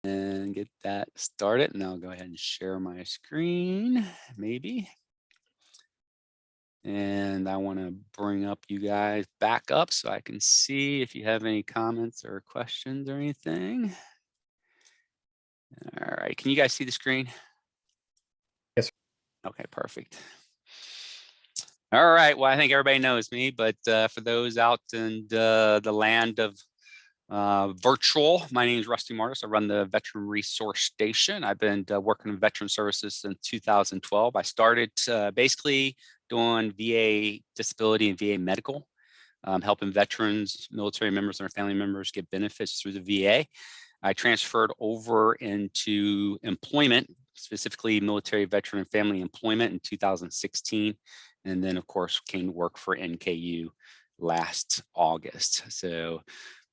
and get that started. And I'll go ahead and share my screen, maybe. And I want to bring up you guys back up so I can see if you have any comments or questions or anything. All right, can you guys see the screen? Yes. Okay, perfect. All right, well, I think everybody knows me, but for those out in the land of virtual, my name is Rusty Martis. I run the Veteran Resource Station. I've been working in veteran services since 2012. I started basically doing VA disability and VA medical, helping veterans, military members, and their family members get benefits through the VA. I transferred over into employment, specifically military, veteran, and family employment in 2016. And then, of course, came to work for NKU last August. So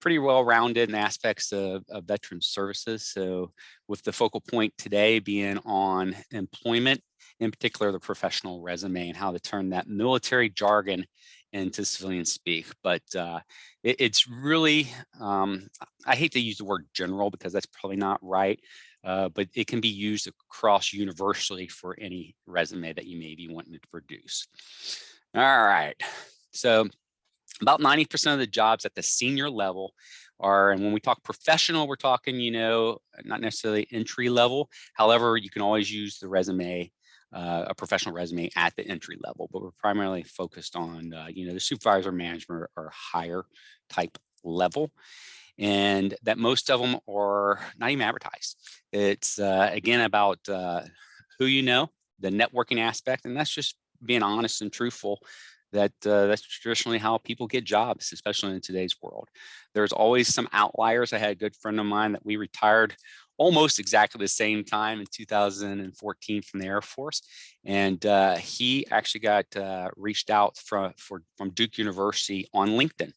pretty well-rounded in aspects of veteran services. So with the focal point today being on employment, in particular the professional resume and how to turn that military jargon into civilian speak. But it's really, I hate to use the word general because that's probably not right, but it can be used across universally for any resume that you may be wanting to produce. All right, so about 90% of the jobs at the senior level are, and when we talk professional, we're talking, you know, not necessarily entry level. However, you can always use the resume, a professional resume at the entry level, but we're primarily focused on, you know, the supervisor, management, or higher type level. And that most of them are not even advertised. It's again about who you know, the networking aspect, and that's just being honest and truthful. That's traditionally how people get jobs, especially in today's world. There's always some outliers. I had a good friend of mine that we retired almost exactly the same time in 2014 from the Air Force, and he actually got reached out from Duke University on LinkedIn,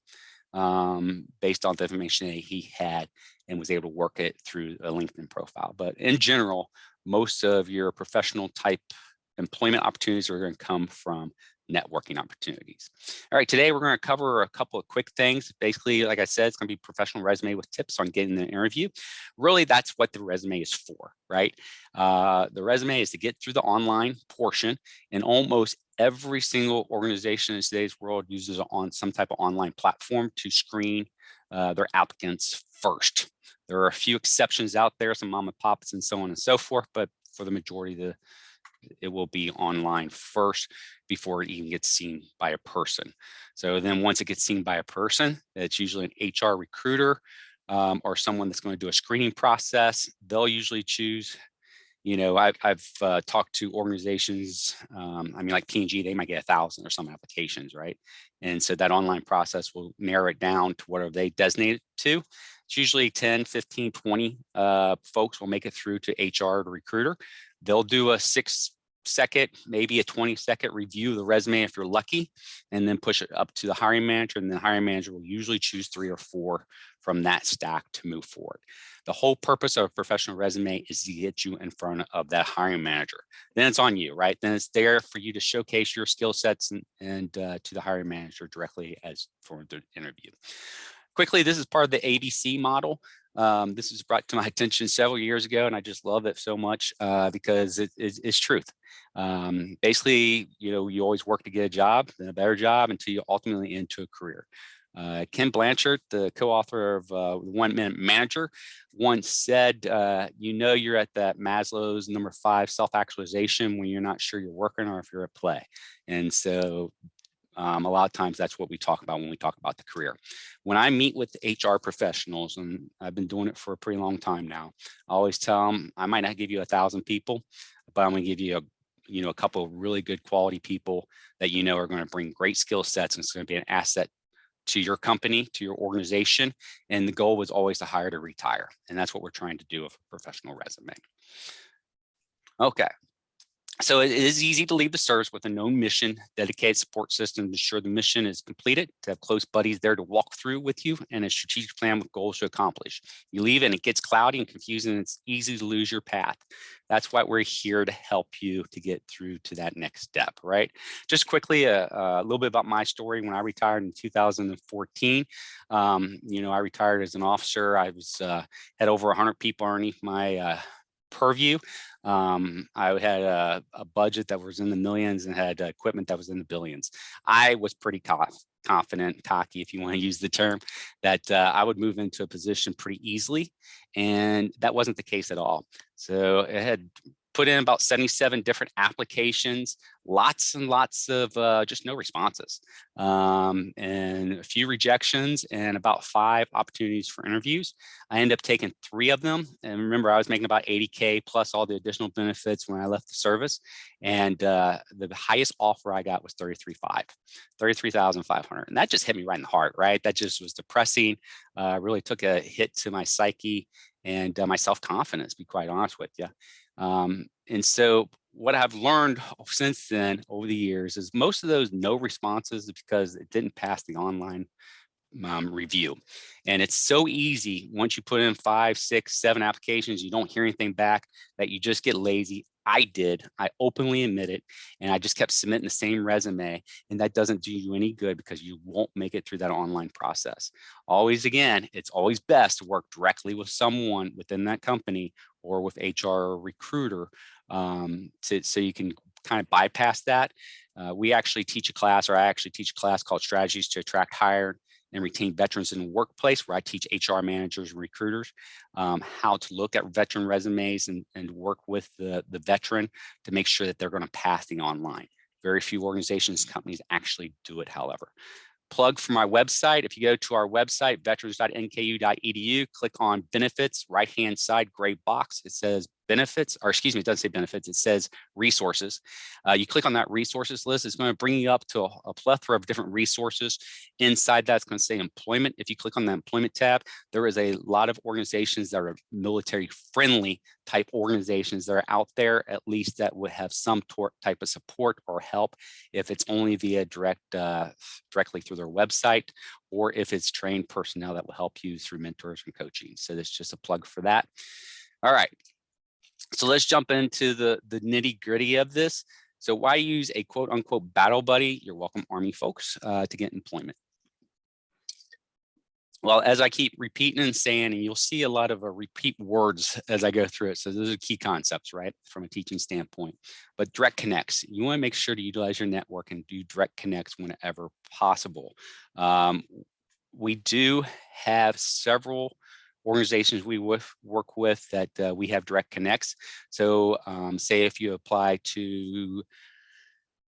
based on the information that he had, and was able to work it through a LinkedIn profile. But in general, most of your professional type employment opportunities are going to come from networking opportunities. All right, today we're going to cover a couple of quick things. Basically, like I said, it's going to be professional resume with tips on getting an interview. Really, that's what the resume is for, right? The resume is to get through the online portion, and almost every single organization in today's world uses on some type of online platform to screen their applicants first. There are a few exceptions out there, some mom and pops and so on and so forth, but for the majority, it will be online first before it even gets seen by a person. So then once it gets seen by a person, it's usually an HR recruiter or someone that's going to do a screening process. They'll usually choose, you know, I've talked to organizations, I mean, like P&G, they might get 1,000 or some applications, right? And so that online process will narrow it down to what are they designated to. It's usually 10, 15, 20 folks will make it through to HR to recruiter. They'll do a 6-second, maybe a 20-second review of the resume if you're lucky, and then push it up to the hiring manager, and the hiring manager will usually choose 3 or 4 from that stack to move forward. The whole purpose of a professional resume is to get you in front of that hiring manager. Then it's on you, right? Then it's there for you to showcase your skill sets and to the hiring manager directly as for the interview. Quickly, this is part of the ABC model. This was brought to my attention several years ago, and I just love it so much because it's truth. Basically, you know, you always work to get a job, then a better job, until you ultimately into a career. Ken Blanchard, the co-author of The 1 Minute Manager, once said, you know, you're at that Maslow's number 5 self-actualization when you're not sure you're working or if you're at play. And so a lot of times that's what we talk about when we talk about the career. When I meet with HR professionals, and I've been doing it for a pretty long time now, I always tell them, I might not give you 1,000 people, but I'm going to give you a couple of really good quality people that you know are going to bring great skill sets, and it's going to be an asset to your company, to your organization. And the goal was always to hire to retire. And that's what we're trying to do with a professional resume. Okay. So it is easy to leave the service with a known mission, dedicated support system to ensure the mission is completed, to have close buddies there to walk through with you, and a strategic plan with goals to accomplish. You leave and it gets cloudy and confusing, and it's easy to lose your path. That's why we're here to help you to get through to that next step, right? Just quickly, a little bit about my story. When I retired in 2014, I retired as an officer. I had over 100 people underneath my purview. I had a budget that was in the millions and had equipment that was in the billions. I was pretty confident, cocky, if you want to use the term, that I would move into a position pretty easily. And that wasn't the case at all. So it had put in about 77 different applications, lots and lots of just no responses, and a few rejections and about 5 opportunities for interviews. I ended up taking 3 of them. And remember, I was making about 80K plus all the additional benefits when I left the service. And the highest offer I got was 33,500. And that just hit me right in the heart, right? That just was depressing. Really took a hit to my psyche and my self-confidence, to be quite honest with you. And so what I've learned since then over the years is most of those no responses is because it didn't pass the online review. And it's so easy once you put in 5, 6, 7 applications, you don't hear anything back, that you just get lazy. I did. I openly admit it. And I just kept submitting the same resume. And that doesn't do you any good because you won't make it through that online process. Always, again, it's always best to work directly with someone within that company or with HR or recruiter so you can kind of bypass that. We actually teach a class, or I actually teach a class called Strategies to Attract, Hire, and Retain Veterans in the Workplace, where I teach HR managers and recruiters how to look at veteran resumes and work with the veteran to make sure that they're going to pass the online. Very few organizations, companies actually do it, however. Plug for my website. If you go to our website, veterans.nku.edu, click on benefits, right-hand side gray box. It says benefits, or excuse me, it doesn't say benefits, it says resources. You click on that resources list, it's going to bring you up to a plethora of different resources. Inside that, it's going to say employment. If you click on the employment tab, there is a lot of organizations that are military friendly type organizations that are out there, at least that would have some type of support or help, if it's only via directly through their website, or if it's trained personnel that will help you through mentors and coaching. So that's just a plug for that. All right. So let's jump into the nitty gritty of this. So why use a quote unquote battle buddy? You're welcome, Army folks, to get employment. Well, as I keep repeating and saying, and you'll see a lot of repeat words as I go through it. So those are key concepts, right, from a teaching standpoint. But direct connects, you want to make sure to utilize your network and do direct connects whenever possible. We do have several organizations we work with that we have direct connects. So say if you apply to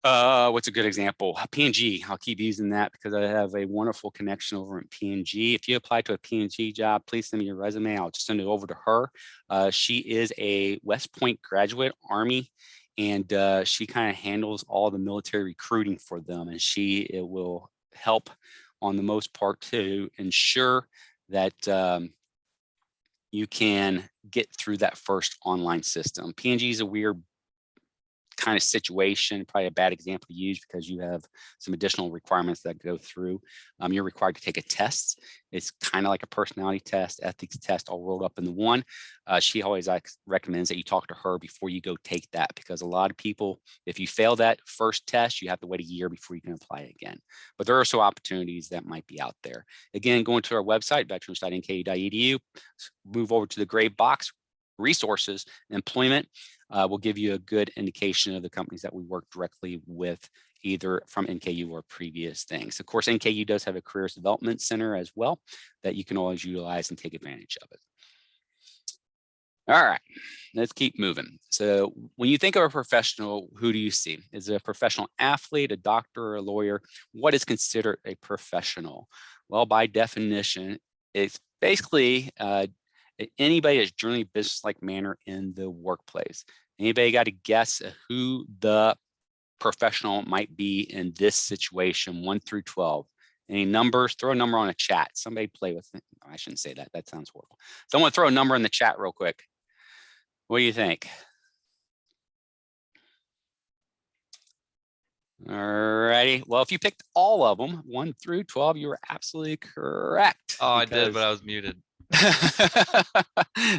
what's a good example? P&G. I'll keep using that because I have a wonderful connection over at P&G. If you apply to a P&G job, please send me your resume. I'll just send it over to her. She is a West Point graduate, Army, and she kind of handles all the military recruiting for them. And it will help on the most part to ensure that you can get through that first online system. P&G is a weird kind of situation, probably a bad example to use because you have some additional requirements that go through. You're required to take a test. It's kind of like a personality test, ethics test, all rolled up into one. She always recommends that you talk to her before you go take that, because a lot of people, if you fail that first test, you have to wait a year before you can apply again. But there are also opportunities that might be out there. Again, going to our website, veterans.nku.edu, move over to the gray box, resources, employment. Will give you a good indication of the companies that we work directly with, either from NKU or previous things. Of course, NKU does have a careers development center as well that you can always utilize and take advantage of it. All right, let's keep moving. So when you think of a professional, who do you see? Is it a professional athlete, a doctor, or a lawyer? What is considered a professional? Well, by definition, it's basically anybody that's generally business-like manner in the workplace. Anybody got to guess who the professional might be in this situation, 1 through 12? Any numbers? Throw a number on a chat. Somebody play with it. I shouldn't say that. That sounds horrible. Someone throw a number in the chat real quick. What do you think? All righty. Well, if you picked all of them, 1 through 12, you were absolutely correct. Oh, I did, but I was muted.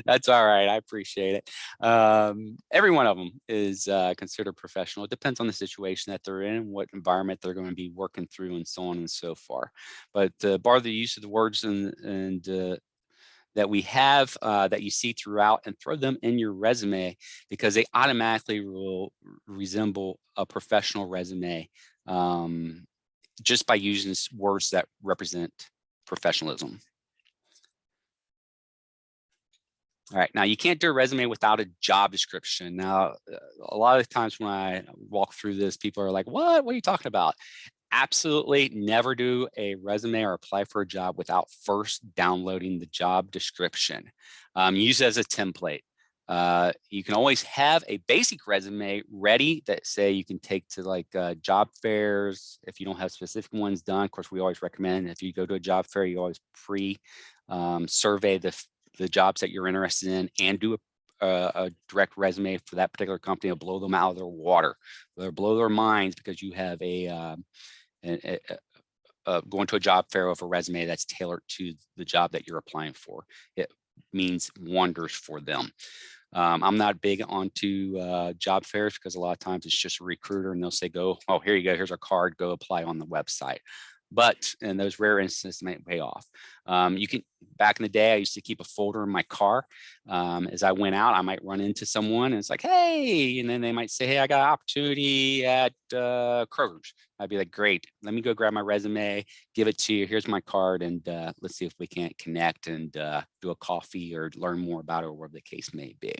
That's all right. I appreciate it. Every one of them is considered professional. It depends on the situation that they're in, what environment they're going to be working through, and so on and so forth. But bar the use of the words and that we have that you see throughout, and throw them in your resume, because they automatically will resemble a professional resume just by using words that represent professionalism. All right, now you can't do a resume without a job description. Now, a lot of times when I walk through this, people are like, what are you talking about? Absolutely never do a resume or apply for a job without first downloading the job description. Use it as a template. You can always have a basic resume ready that, say, you can take to like job fairs if you don't have specific ones done. Of course, we always recommend, if you go to a job fair, you always survey the jobs that you're interested in, and do a direct resume for that particular company. To blow them out of their water. They'll blow their minds because you have going to a job fair of a resume that's tailored to the job that you're applying for. It means wonders for them. I'm not big onto job fairs, because a lot of times it's just a recruiter and they'll say, go, oh, here you go, here's our card, go apply on the website. But in those rare instances, it might pay off. You can, back in the day, I used to keep a folder in my car. As I went out, I might run into someone and it's like, hey, and then they might say, hey, I got an opportunity at Kroger's. I'd be like, great, let me go grab my resume, give it to you. Here's my card, and let's see if we can't connect and do a coffee or learn more about it, or whatever the case may be.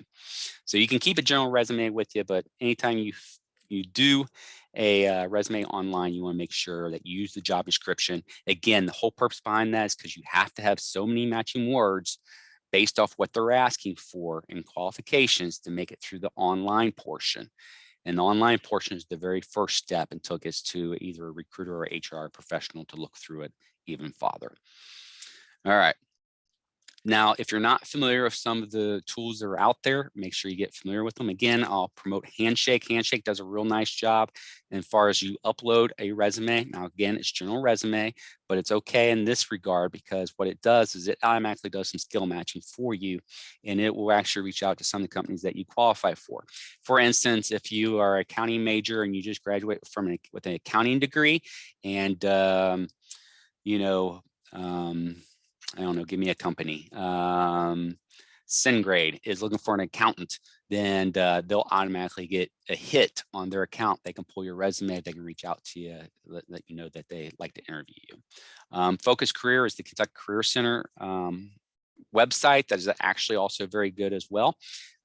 So you can keep a general resume with you, but anytime you do a resume online, you want to make sure that you use the job description. Again, the whole purpose behind that is because you have to have so many matching words based off what they're asking for in qualifications to make it through the online portion. And the online portion is the very first step until it gets to either a recruiter or HR professional to look through it even farther. All right. Now, if you're not familiar with some of the tools that are out there, make sure you get familiar with them. Again, I'll promote Handshake. Handshake does a real nice job as far as you upload a resume. Now, again, it's general resume, but it's okay in this regard, because what it does is it automatically does some skill matching for you, and it will actually reach out to some of the companies that you qualify for. For instance, if you are an accounting major and you just graduate with an accounting degree, and I don't know, give me a company. SendGrade is looking for an accountant, then they'll automatically get a hit on their account. They can pull your resume, they can reach out to you, let you know that they like to interview you. Focus Career is the Kentucky Career Center website that is actually also very good as well.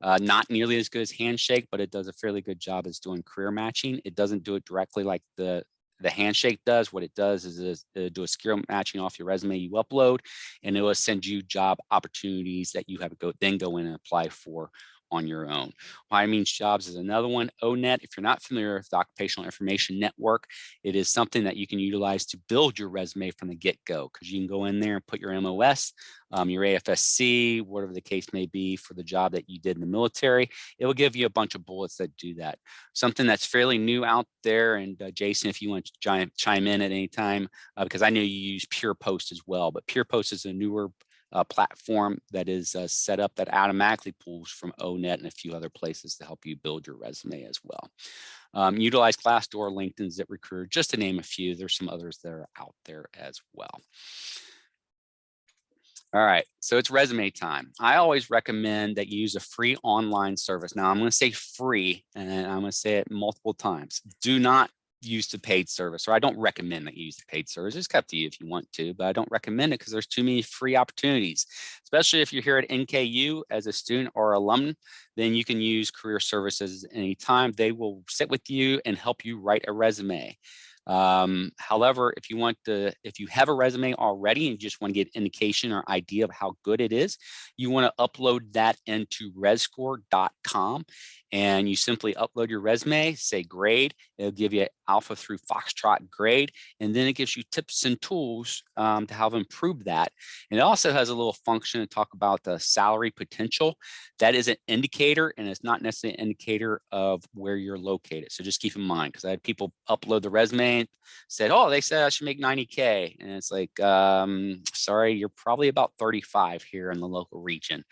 Not nearly as good as Handshake, but it does a fairly good job as doing career matching. It doesn't do it directly like the Handshake does. What it does is do a skill matching off your resume you upload, and it will send you job opportunities that you have to go in and apply for on your own. Why Means Jobs is another one. ONET, if you're not familiar with the Occupational Information Network, it is something that you can utilize to build your resume from the get-go, because you can go in there and put your MOS, your AFSC, whatever the case may be for the job that you did in the military. It will give you a bunch of bullets that do that. Something that's fairly new out there, and Jason, if you want to chime in at any time, because I know you use PurePost as well, but PurePost is a newer platform that is set up that automatically pulls from ONET and a few other places to help you build your resume as well. Utilize Glassdoor, LinkedIn, ZipRecruiter, just to name a few. There's some others that are out there as well. All right, so it's resume time. I always recommend that you use a free online service. Now, I'm going to say free, and I'm going to say it multiple times. Do not use the paid service, or I don't recommend that you use the paid service. It's up to you if you want to, but I don't recommend it because there's too many free opportunities, especially if you're here at NKU as a student or alum. Then you can use career services anytime. They will sit with you and help you write a resume. However, if you have a resume already and you just want to get indication or idea of how good it is, you want to upload that into rescore.com. and you simply upload your resume, say grade. It'll give you Alpha through Foxtrot grade, and then it gives you tips and tools to help improve that. And it also has a little function to talk about the salary potential. That is an indicator, and it's not necessarily an indicator of where you're located. So just keep in mind, because I had people upload the resume and said, oh, they said I should make 90K. And it's like, sorry, you're probably about 35 here in the local region.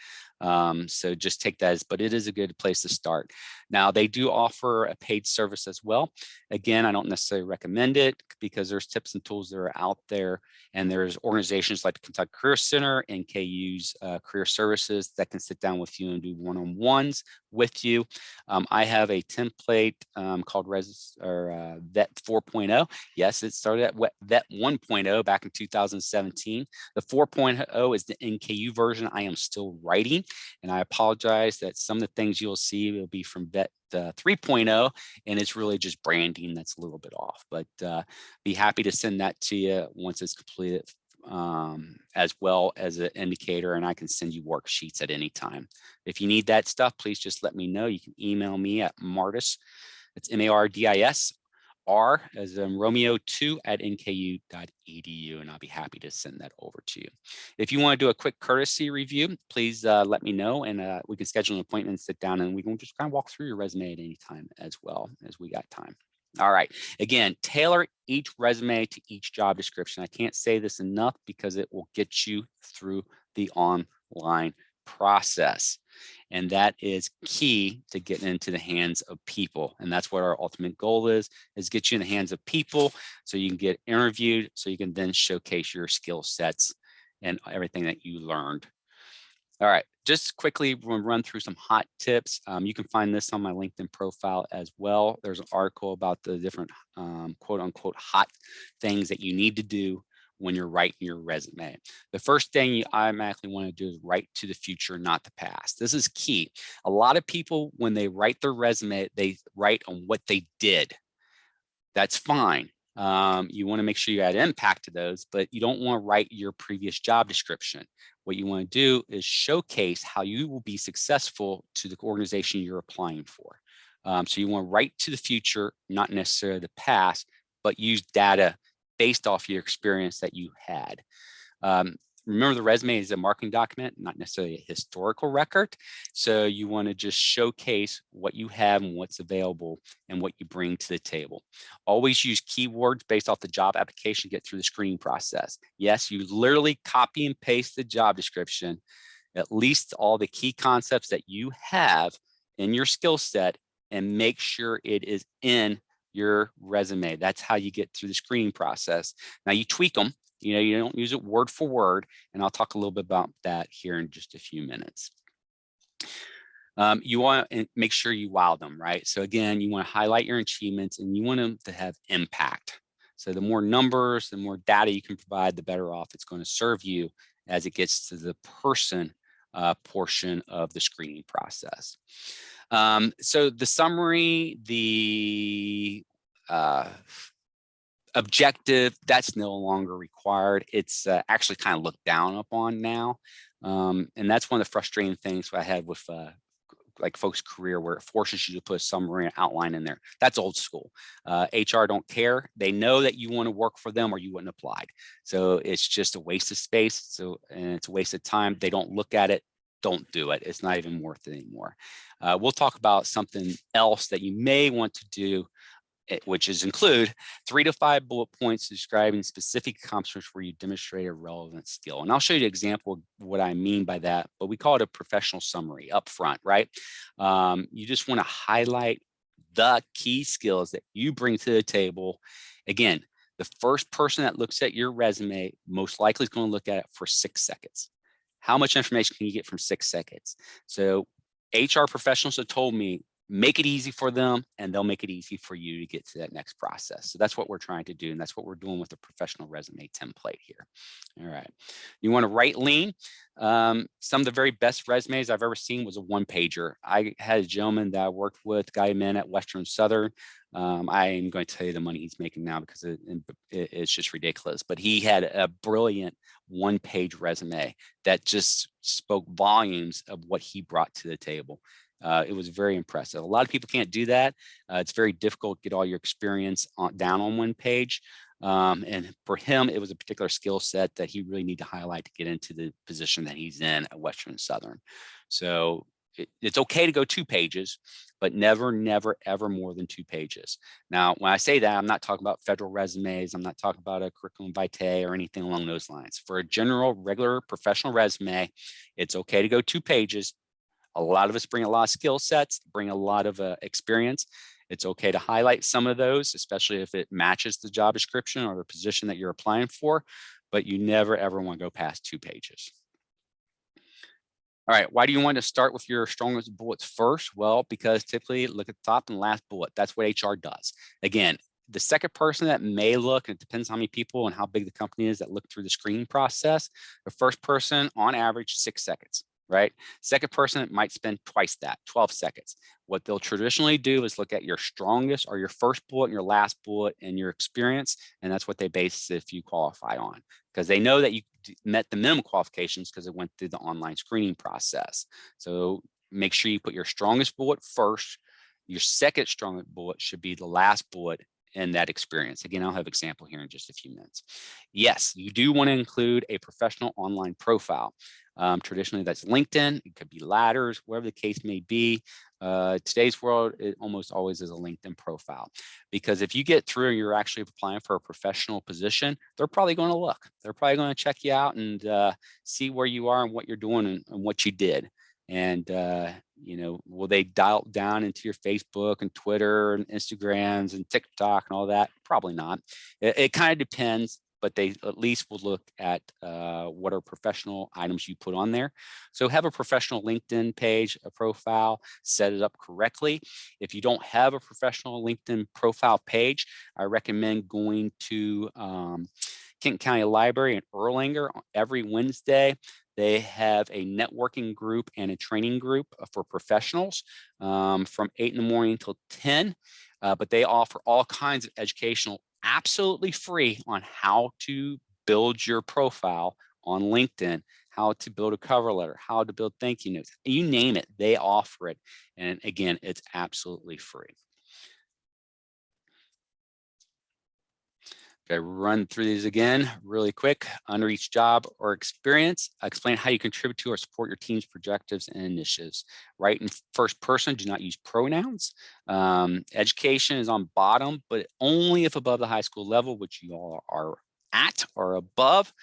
So just take that as, but it is a good place to start. Now, they do offer a paid service as well. Again, I don't necessarily recommend it because there's tips and tools that are out there, and there's organizations like the Kentucky Career Center, NKU's career services that can sit down with you and do one-on-ones with you. I have a template called Vet 4.0. Yes, it started at Vet 1.0 back in 2017. The 4.0 is the NKU version I am still writing, and I apologize that some of the things you'll see will be from Vet 3.0, and it's really just branding that's a little bit off, but be happy to send that to you once it's completed, as well as an indicator, and I can send you worksheets at any time. If you need that stuff, please just let me know. You can email me at Mardis, it's MARDIS, R as in Romeo 2 at nku.edu, and I'll be happy to send that over to you. If you want to do a quick courtesy review, please let me know, and we can schedule an appointment and sit down, and we can just kind of walk through your resume at any time as well as we got time. All right, again, tailor each resume to each job description. I can't say this enough because it will get you through the online process. And that is key to getting into the hands of people. And that's what our ultimate goal is get you in the hands of people so you can get interviewed, so you can then showcase your skill sets and everything that you learned. All right, just quickly, we'll run through some hot tips. You can find this on my LinkedIn profile as well. There's an article about the different quote unquote hot things that you need to do when you're writing your resume. The first thing you automatically want to do is write to the future, not the past. This is key. A lot of people, when they write their resume, they write on what they did. That's fine. You want to make sure you add impact to those, but you don't want to write your previous job description. What you want to do is showcase how you will be successful to the organization you're applying for. So you want to write to the future, not necessarily the past, but use data based off your experience that you had. Remember, the resume is a marketing document, not necessarily a historical record. So you want to just showcase what you have and what's available and what you bring to the table. Always use keywords based off the job application to get through the screening process. Yes, you literally copy and paste the job description, at least all the key concepts that you have in your skill set, and make sure it is in your resume. That's how you get through the screening process. Now you tweak them. You don't use it word for word, and I'll talk a little bit about that here in just a few minutes. You want to make sure you wow them, right? So again, you want to highlight your achievements, and you want them to have impact. So the more numbers, the more data you can provide, the better off it's going to serve you as it gets to the person portion of the screening process. So the summary, the objective, that's no longer required. It's actually kind of looked down upon now. And that's one of the frustrating things I had with like folks' career, where it forces you to put a summary and outline in there. That's old school. HR don't care. They know that you want to work for them or you wouldn't applied. So it's just a waste of space. And it's a waste of time. They don't look at it. Don't do it. It's not even worth it anymore. We'll talk about something else that you may want to do, which is include 3 to 5 bullet points describing specific accomplishments where you demonstrate a relevant skill. And I'll show you an example of what I mean by that, but we call it a professional summary up front, right? You just want to highlight the key skills that you bring to the table. Again, the first person that looks at your resume most likely is going to look at it for 6 seconds. How much information can you get from 6 seconds? So HR professionals have told me, make it easy for them, and they'll make it easy for you to get to that next process. So that's what we're trying to do, and that's what we're doing with the professional resume template here. All right. You want to write lean. Some of the very best resumes I've ever seen was a one-pager. I had a gentleman that I worked with, guy man at Western Southern. I am going to tell you the money he's making now because it's just ridiculous. But he had a brilliant one-page resume that just spoke volumes of what he brought to the table. It was very impressive. A lot of people can't do that. It's very difficult to get all your experience down on one page. And for him, it was a particular skill set that he really needed to highlight to get into the position that he's in at Western Southern. So it's okay to go 2 pages, but never, never, ever more than 2 pages. Now, when I say that, I'm not talking about federal resumes. I'm not talking about a curriculum vitae or anything along those lines. For a general, regular professional resume, it's okay to go 2 pages. A lot of us bring a lot of skill sets, bring a lot of experience. It's okay to highlight some of those, especially if it matches the job description or the position that you're applying for, but you never, ever want to go past 2 pages. All right, why do you want to start with your strongest bullets first? Well, because typically look at the top and last bullet. That's what HR does. Again, the second person that may look, and it depends how many people and how big the company is that look through the screening process. The first person on average, 6 seconds, right? Second person might spend twice that, 12 seconds. What they'll traditionally do is look at your strongest or your first bullet and your last bullet and your experience. And that's what they base if you qualify on, because they know that you met the minimum qualifications because it went through the online screening process. So make sure you put your strongest bullet first. Your second strongest bullet should be the last bullet in that experience. Again, I'll have an example here in just a few minutes. Yes, you do want to include a professional online profile. Traditionally, that's LinkedIn. It could be Ladders, whatever the case may be. Today's world, it almost always is a LinkedIn profile, because if you get through and you're actually applying for a professional position, they're probably going to look. They're probably going to check you out and see where you are and what you're doing and what you did. And you know, will they dial down into your Facebook and Twitter and Instagrams and TikTok and all that? Probably not. It kind of depends, but they at least will look at what are professional items you put on there. So have a professional LinkedIn page, a profile, set it up correctly. If you don't have a professional LinkedIn profile page, I recommend going to Kenton County Library in Erlanger every Wednesday. They have a networking group and a training group for professionals from 8 in the morning till 10. But they offer all kinds of educational, absolutely free, on how to build your profile on LinkedIn, how to build a cover letter, how to build thank you notes. You name it, they offer it. And again, it's absolutely free. Okay, run through these again really quick. Under each job or experience, explain how you contribute to or support your team's objectives and initiatives. Write in first person, do not use pronouns. Education is on bottom, but only if above the high school level, which you all are at or above,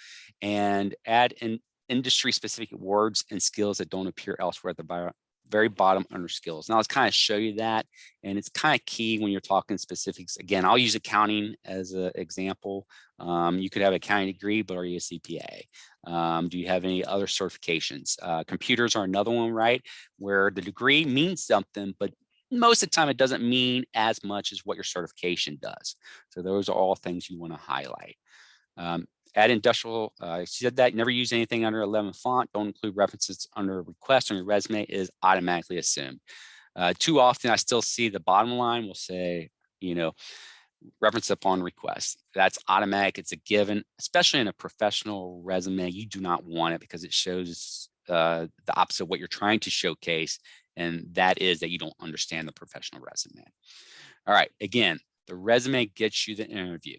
and add in industry-specific words and skills that don't appear elsewhere at the very bottom under skills. Now let's kind of show you that. And it's kind of key when you're talking specifics. Again, I'll use accounting as an example. You could have an accounting degree, but are you a CPA? Do you have any other certifications? Computers are another one, right? Where the degree means something, but most of the time it doesn't mean as much as what your certification does. So those are all things you want to highlight. Add industrial, I said that, never use anything under 11 font. Don't include references under a request on your resume is automatically assumed. Too often I still see the bottom line will say, you know, reference upon request. That's automatic, it's a given, especially in a professional resume. You do not want it because it shows the opposite of what you're trying to showcase. And that is that you don't understand the professional resume. All right, again, the resume gets you the interview.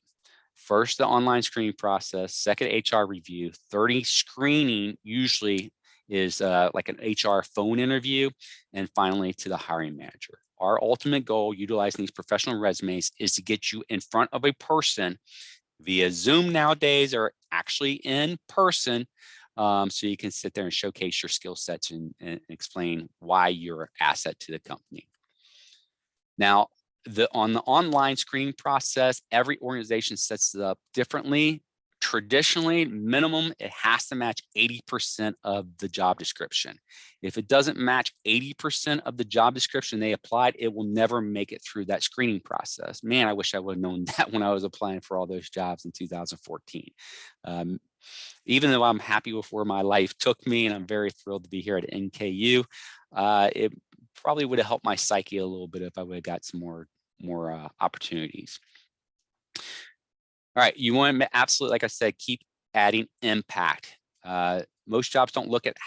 First, the online screening process, second, HR review, 30 screening usually is like an HR phone interview, and finally to the hiring manager. Our ultimate goal utilizing these professional resumes is to get you in front of a person via Zoom nowadays, or actually in person, so you can sit there and showcase your skill sets and explain why you're an asset to the company. Now, on the online screening process, every organization sets it up differently. Traditionally, minimum, it has to match 80% of the job description. If it doesn't match 80% of the job description they applied, it will never make it through that screening process. Man, I wish I would have known that when I was applying for all those jobs in 2014. Even though I'm happy with where my life took me and I'm very thrilled to be here at NKU, it probably would have helped my psyche a little bit if I would have got some more opportunities. All right, you want to absolutely, like I said, keep adding impact. Most jobs don't look at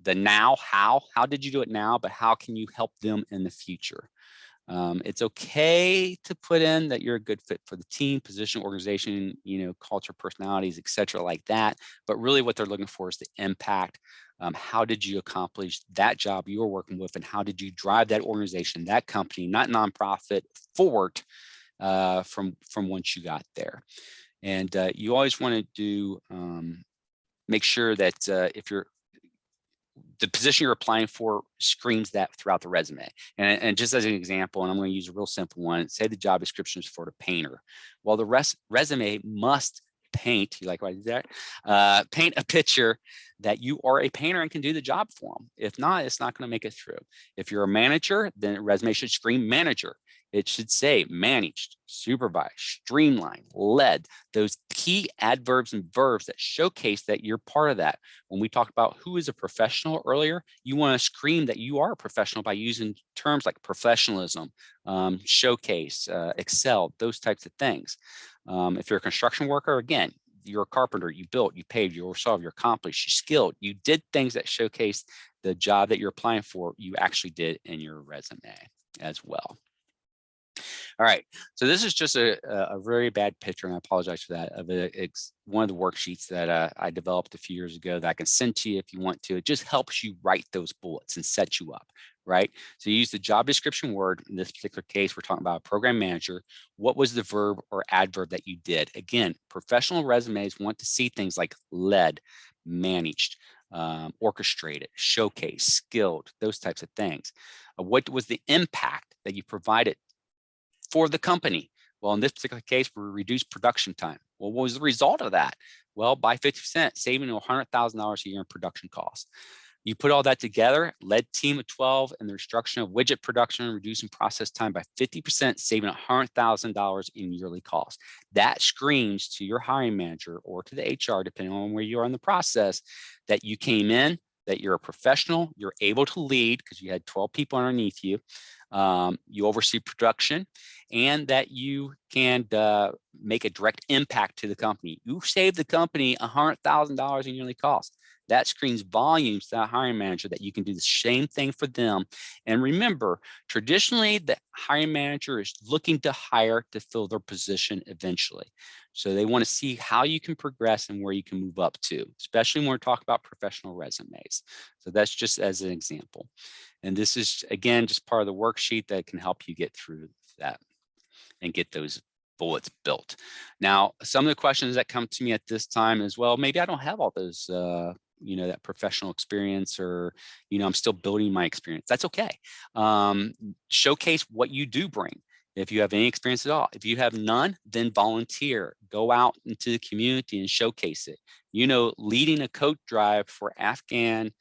the now, how did you do it now, but how can you help them in the future? It's okay to put in that you're a good fit for the team, position, organization, culture, personalities, etc., like that. But really what they're looking for is the impact. How did you accomplish that job you were working with, and how did you drive that organization, that company, not nonprofit, forward from once you got there? And you always want to do make sure that if the position you're applying for screams that throughout the resume. And just as an example, and I'm going to use a real simple one, say the job description is for the painter. Well, the resume must paint, you like what I did there? Paint a picture that you are a painter and can do the job for them. If not, it's not going to make it through. If you're a manager, then the resume should scream manager. It should say managed, supervised, streamlined, led, those key adverbs and verbs that showcase that you're part of that. When we talked about who is a professional earlier, you want to scream that you are a professional by using terms like professionalism, showcase, excel, those types of things. If you're a construction worker, again, you're a carpenter, you built, you paved, you solved, you're accomplished, you're skilled, you did things that showcase the job that you're applying for, you actually did in your resume as well. All right, so this is just a very bad picture, and I apologize for that. It's one of the worksheets that I developed a few years ago that I can send to you if you want to. It just helps you write those bullets and set you up, right? So you use the job description word. In this particular case, we're talking about a program manager. What was the verb or adverb that you did? Again, professional resumes want to see things like led, managed, orchestrated, showcase, skilled, those types of things. What was the impact that you provided for the company? Well, in this particular case, we reduced production time. Well, what was the result of that? Well, by 50%, saving $100,000 a year in production costs. You put all that together, led team of 12 in the reduction of widget production, reducing process time by 50%, saving $100,000 in yearly costs. That screams to your hiring manager or to the HR, depending on where you are in the process, that you came in, that you're a professional, you're able to lead because you had 12 people underneath you, you oversee production, and that you can make a direct impact to the company. You save the company $100,000 in yearly costs. That screams volumes to that hiring manager that you can do the same thing for them. And remember, traditionally, the hiring manager is looking to hire to fill their position eventually. So they want to see how you can progress and where you can move up to, especially when we're talking about professional resumes. So that's just as an example. And this is, again, just part of the worksheet that can help you get through that and get those bullets built. Now, some of the questions that come to me at this time is, well, maybe I don't have all those, that professional experience, or, I'm still building my experience. That's okay. Showcase what you do bring. If you have any experience at all, if you have none, then volunteer, go out into the community and showcase it. Leading a coat drive for Afghan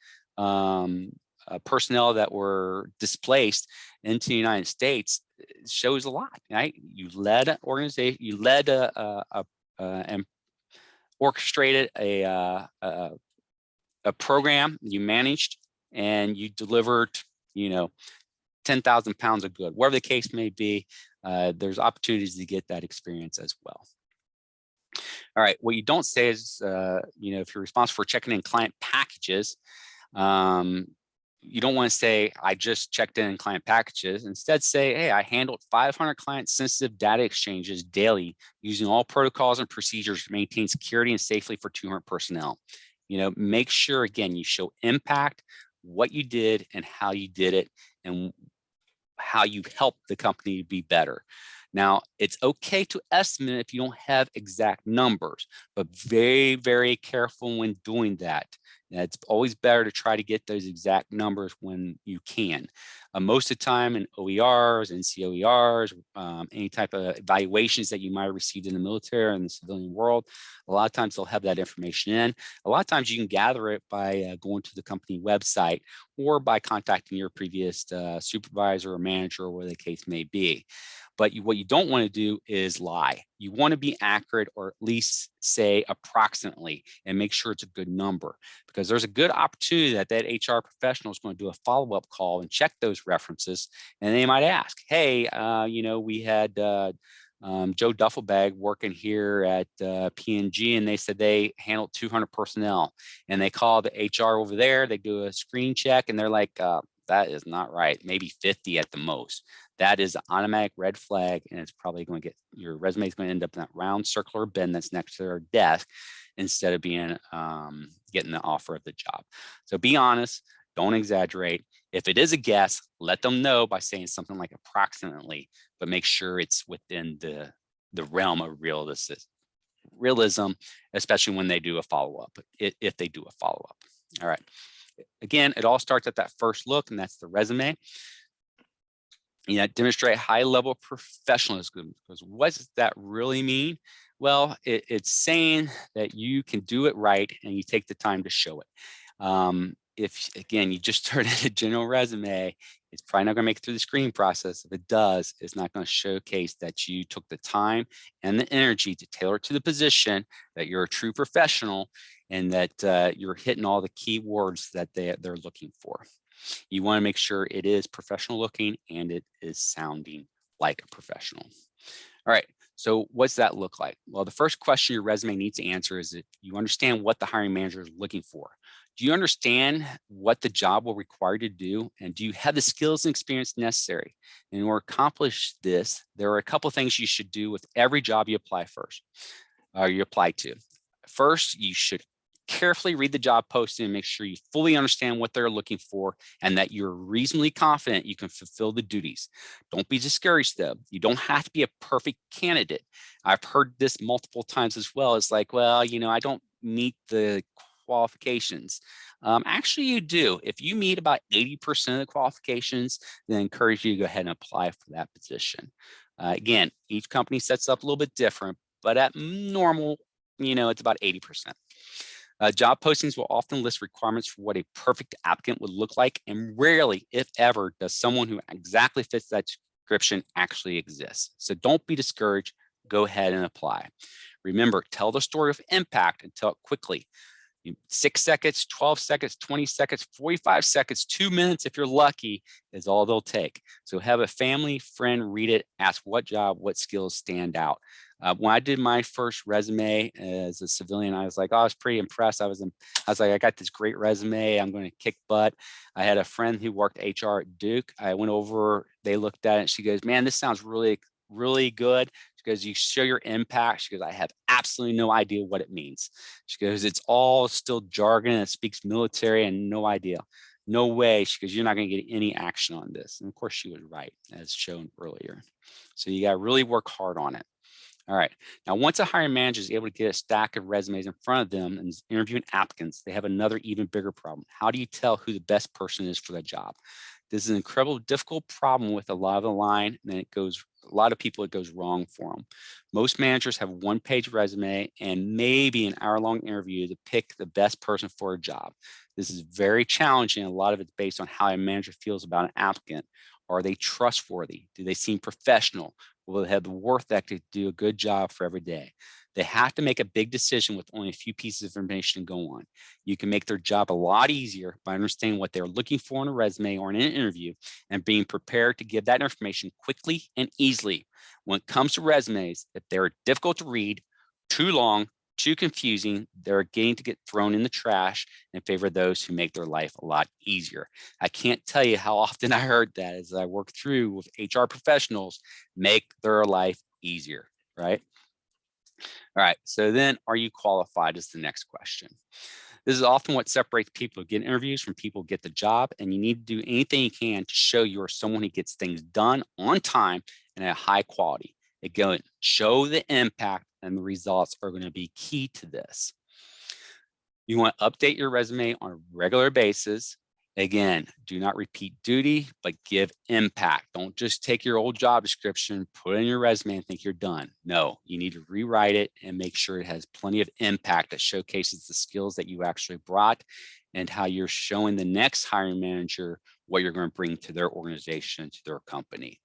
personnel that were displaced into the United States shows a lot, right? You led an organization, you led and orchestrated a program, you managed, and you delivered, 10,000 pounds of good, whatever the case may be. There's opportunities to get that experience as well. All right, what you don't say is, if you're responsible for checking in client packages, you don't want to say, I just checked in client packages. Instead, say, hey, I handled 500 client-sensitive data exchanges daily using all protocols and procedures to maintain security and safely for 200 personnel. Make sure, again, you show impact, what you did and how you did it, and how you helped the company be better. Now, it's okay to estimate if you don't have exact numbers, but very, very careful when doing that. It's always better to try to get those exact numbers when you can. Most of the time in OERs and COERs, any type of evaluations that you might have received in the military or in the civilian world, a lot of times they'll have that information in. A lot of times you can gather it by going to the company website or by contacting your previous supervisor or manager, or whatever the case may be. But what you don't want to do is lie. You want to be accurate, or at least say approximately and make sure it's a good number, because there's a good opportunity that that HR professional is going to do a follow-up call and check those references. And they might ask, hey, we had Joe Duffelbag working here at P&G, and they said they handled 200 personnel, and they call the HR over there, they do a screen check, and they're like, that is not right, maybe 50 at the most. That is an automatic red flag, and it's probably going to get, your resume is going to end up in that round circular bin that's next to their desk instead of being getting the offer of the job. So be honest, don't exaggerate. If it is a guess, let them know by saying something like approximately, but make sure it's within the realm of realism, especially when they do a follow-up, if they do a follow-up. All right. Again, it all starts at that first look, and that's the resume. Demonstrate high level of professionalism, because what does that really mean? Well, it's saying that you can do it right and you take the time to show it. If, again, you just started a general resume, it's probably not going to make it through the screening process. If it does, it's not going to showcase that you took the time and the energy to tailor it to the position, that you're a true professional, and that you're hitting all the key words that they're looking for. You want to make sure it is professional looking and it is sounding like a professional. All right. So what's that look like? Well, the first question your resume needs to answer is that you understand what the hiring manager is looking for. Do you understand what the job will require you to do? And do you have the skills and experience necessary? And in order to accomplish this, there are a couple of things you should do with every job you apply to. First, you should carefully read the job posting and make sure you fully understand what they're looking for and that you're reasonably confident you can fulfill the duties. Don't be discouraged though. You don't have to be a perfect candidate. I've heard this multiple times as well. It's like, well, I don't meet the qualifications. Actually, you do. If you meet about 80% of the qualifications, then I encourage you to go ahead and apply for that position. Again, each company sets up a little bit different, but at normal, it's about 80%. Job postings will often list requirements for what a perfect applicant would look like, and rarely, if ever, does someone who exactly fits that description actually exist. So don't be discouraged. Go ahead and apply. Remember, tell the story of impact and tell it quickly. 6 seconds, 12 seconds, 20 seconds, 45 seconds, 2 minutes, if you're lucky, is all they'll take. So have a family friend read it, ask what job, what skills stand out. When I did my first resume as a civilian, I was like, I was pretty impressed. I was like, I got this great resume. I'm going to kick butt. I had a friend who worked HR at Duke. I went over, they looked at it, and she goes, man, this sounds really, really good. She goes, you show your impact. She goes, I have absolutely no idea what it means. She goes, it's all still jargon and it speaks military and no idea. No way. She goes, you're not going to get any action on this. And of course she was right, as shown earlier. So you got to really work hard on it. All right. Now, once a hiring manager is able to get a stack of resumes in front of them and is interviewing applicants, they have another even bigger problem. How do you tell who the best person is for the job? This is an incredibly difficult problem with a lot of the line, and a lot of people, it goes wrong for them. Most managers have one-page resume and maybe an hour-long interview to pick the best person for a job. This is very challenging. A lot of it's based on how a manager feels about an applicant. Are they trustworthy? Do they seem professional? Will they have the work ethic to do a good job for every day? They have to make a big decision with only a few pieces of information to go on. You can make their job a lot easier by understanding what they're looking for in a resume or in an interview and being prepared to give that information quickly and easily. When it comes to resumes, if they're difficult to read, too long, too confusing, they're getting to get thrown in the trash in favor of those who make their life a lot easier. I can't tell you how often I heard that as I work through with HR professionals, make their life easier, right? All right, so then are you qualified is the next question. This is often what separates people who get interviews from people who get the job, and you need to do anything you can to show you're someone who gets things done on time and at high quality. Again, show the impact, and the results are going to be key to this. You want to update your resume on a regular basis. Again, do not repeat duty, but give impact. Don't just take your old job description, put it in your resume and think you're done. No, you need to rewrite it and make sure it has plenty of impact that showcases the skills that you actually brought and how you're showing the next hiring manager what you're going to bring to their organization, to their company,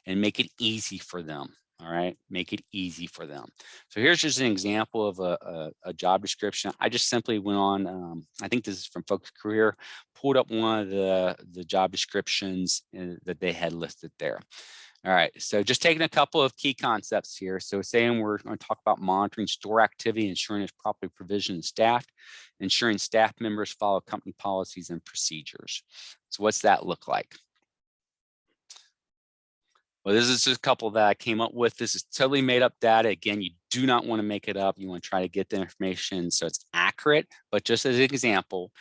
and make it easy for them. All right, make it easy for them. So here's just an example of a job description. I just simply went on, I think this is from Focus Career, pulled up one of the job descriptions that they had listed there. All right, so just taking a couple of key concepts here. So saying we're going to talk about monitoring store activity, ensuring it's properly provisioned and staffed, ensuring staff members follow company policies and procedures. So what's that look like? Well, this is just a couple that I came up with. This is totally made up data. Again, you do not want to make it up. You want to try to get the information so it's accurate. But just as an example,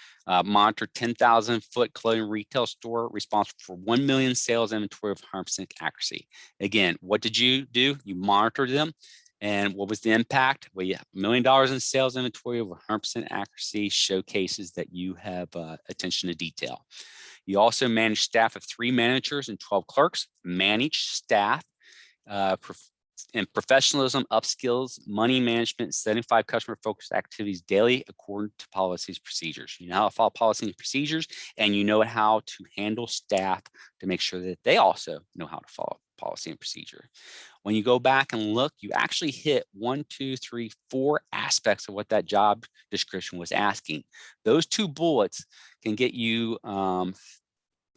monitor 10,000 foot clothing retail store responsible for 1 million sales inventory of 100% accuracy. Again, what did you do? You monitored them. And what was the impact? Well, yeah, $1 million in sales inventory over 100% accuracy showcases that you have attention to detail. You also manage staff of 3 managers and 12 clerks, manage staff, and professionalism, upskills, money management, 75 customer-focused activities daily according to policies, procedures. You know how to follow policies and procedures, and you know how to handle staff to make sure that they also know how to follow policy and procedure. When you go back and look, you actually hit 1, 2, 3, 4 aspects of what that job description was asking. Those 2 bullets can get you,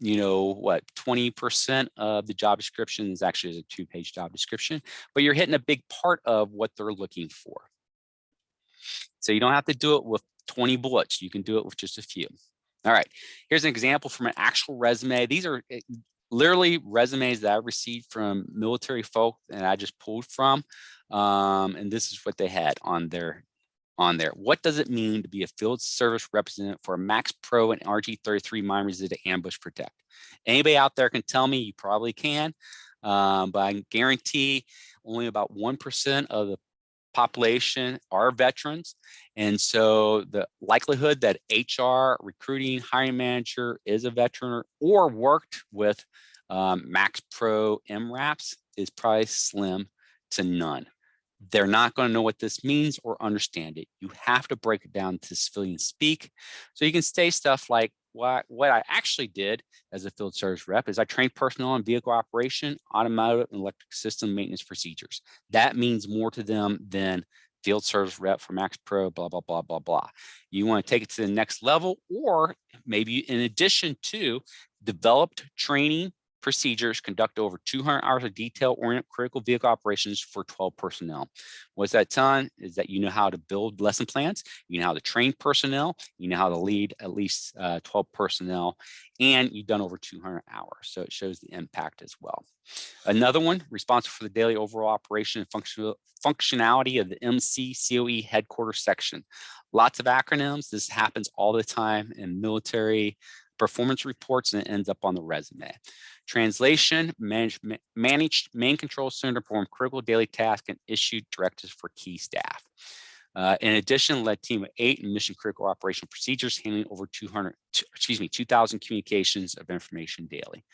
you know, what, 20% of the job description is actually a 2-page job description, but you're hitting a big part of what they're looking for. So you don't have to do it with 20 bullets. You can do it with just a few. All right, here's an example from an actual resume. These are literally resumes that I received from military folk and I just pulled from. And this is what they had on there. What does it mean to be a field service representative for a Max Pro and RG-33 mine resistant ambush protect? Anybody out there can tell me? You probably can, but I can guarantee only about 1% of the population are veterans. And so the likelihood that HR, recruiting, hiring manager is a veteran or worked with Max Pro MRAPs is probably slim to none. They're not going to know what this means or understand it. You have to break it down to civilian speak. So you can say stuff like, what I actually did as a field service rep is I trained personnel on vehicle operation, automotive, and electric system maintenance procedures. That means more to them than field service rep for Max Pro, blah, blah, blah, blah, blah. You want to take it to the next level, or maybe in addition to developed training procedures, conduct over 200 hours of detail-oriented critical vehicle operations for 12 personnel. What's that telling is that you know how to build lesson plans, you know how to train personnel, you know how to lead at least 12 personnel, and you've done over 200 hours. So it shows the impact as well. Another one, responsible for the daily overall operation and functionality of the MCCOE headquarters section. Lots of acronyms. This happens all the time in military performance reports, and it ends up on the resume. Translation, managed main control center to perform critical daily tasks and issued directives for key staff. In addition, led team of 8 in mission critical operational procedures, handling over 2,000 communications of information daily.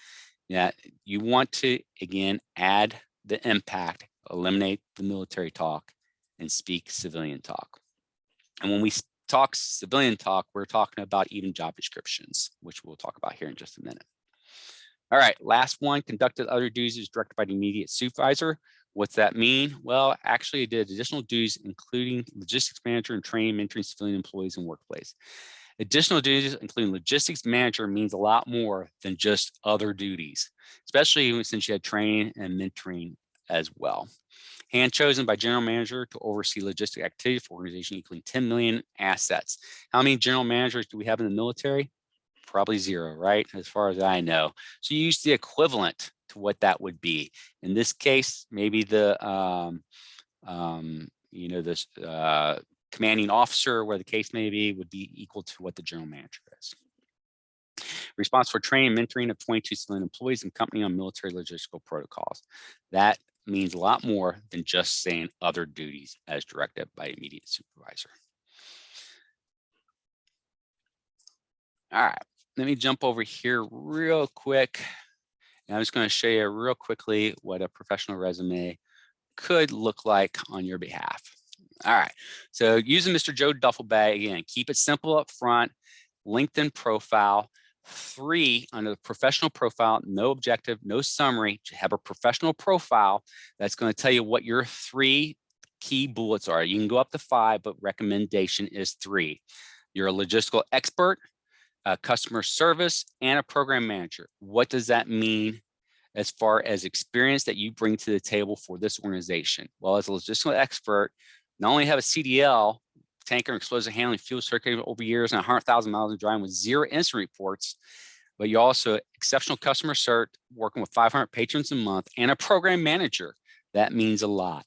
Yeah, you want to, again, add the impact, eliminate the military talk, and speak civilian talk. And when we talk civilian talk, we're talking about even job descriptions, which we'll talk about here in just a minute. All right, last one, conducted other duties directed by the immediate supervisor. What's that mean? Well, actually it did additional duties, including logistics manager and training, mentoring civilian employees in workplace. Additional duties, including logistics manager, means a lot more than just other duties, especially since you had training and mentoring as well. Hand chosen by general manager to oversee logistic activity for organization equaling 10 million assets. How many general managers do we have in the military? Probably 0, right? As far as I know. So you use the equivalent to what that would be. In this case, maybe the this commanding officer, where the case may be, would be equal to what the general manager is. Responsible for training and mentoring of 22 civilian employees and company on military logistical protocols. That means a lot more than just saying other duties as directed by immediate supervisor. All right, let me jump over here real quick. And I'm just going to show you real quickly what a professional resume could look like on your behalf. All right, so using Mr. Joe Duffel Bag, again, keep it simple up front, LinkedIn profile, 3 under the professional profile, no objective, no summary, to have a professional profile that's going to tell you what your 3 key bullets are. You can go up to 5, but recommendation is 3. You're a logistical expert, a customer service, and a program manager. What does that mean as far as experience that you bring to the table for this organization? Well, as a logistical expert, not only have a CDL, tanker and explosive handling fuel circuit over years and 100,000 miles of driving with 0 incident reports, but you also exceptional customer cert, working with 500 patrons a month, and a program manager. That means a lot.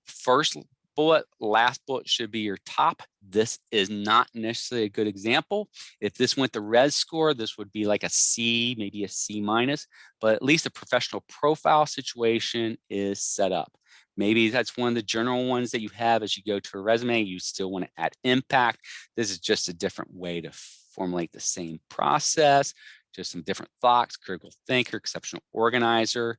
First bullet, last bullet should be your top. This is not necessarily a good example. If this went to res score, this would be like a C, maybe a C minus, but at least a professional profile situation is set up. Maybe that's one of the general ones that you have as you go to a resume. You still want to add impact. This is just a different way to formulate the same process, just some different thoughts, critical thinker, exceptional organizer.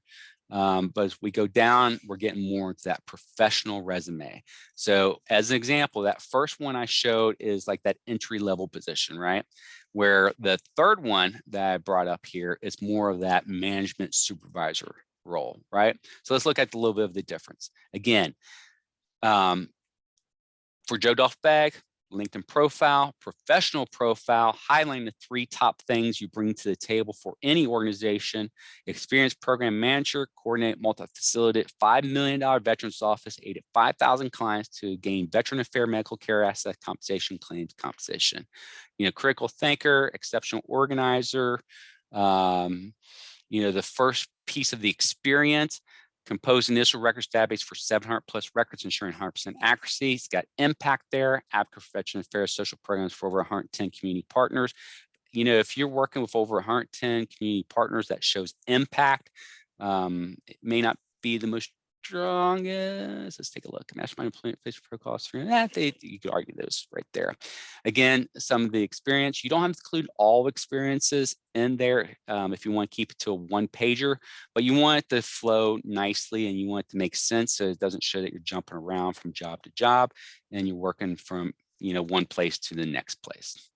But as we go down, we're getting more into that professional resume. So as an example, that first one I showed is like that entry-level position, right? Where the third one that I brought up here is more of that management supervisor role, right? So let's look at a little bit of the difference. Again, for Joe Duffbag, LinkedIn profile, professional profile, highlighting the 3 top things you bring to the table for any organization. Experienced program manager, coordinate multi-facility $5 million veterans office, aided 5,000 clients to gain veteran affair medical care asset compensation, claims compensation. Critical thinker, exceptional organizer. The first piece of the experience, compose initial records database for 700 plus records, ensuring 100% accuracy. It's got impact there. Advocate for veteran affairs, social programs for over 110 community partners. If you're working with over 110 community partners, that shows impact. It may not be the most strongest. Let's take a look. Mastermind employment place protocols. You could argue those right there. Again, some of the experience. You don't have to include all experiences in there if you want to keep it to a 1-pager, but you want it to flow nicely and you want it to make sense so it doesn't show that you're jumping around from job to job and you're working from one place to the next place.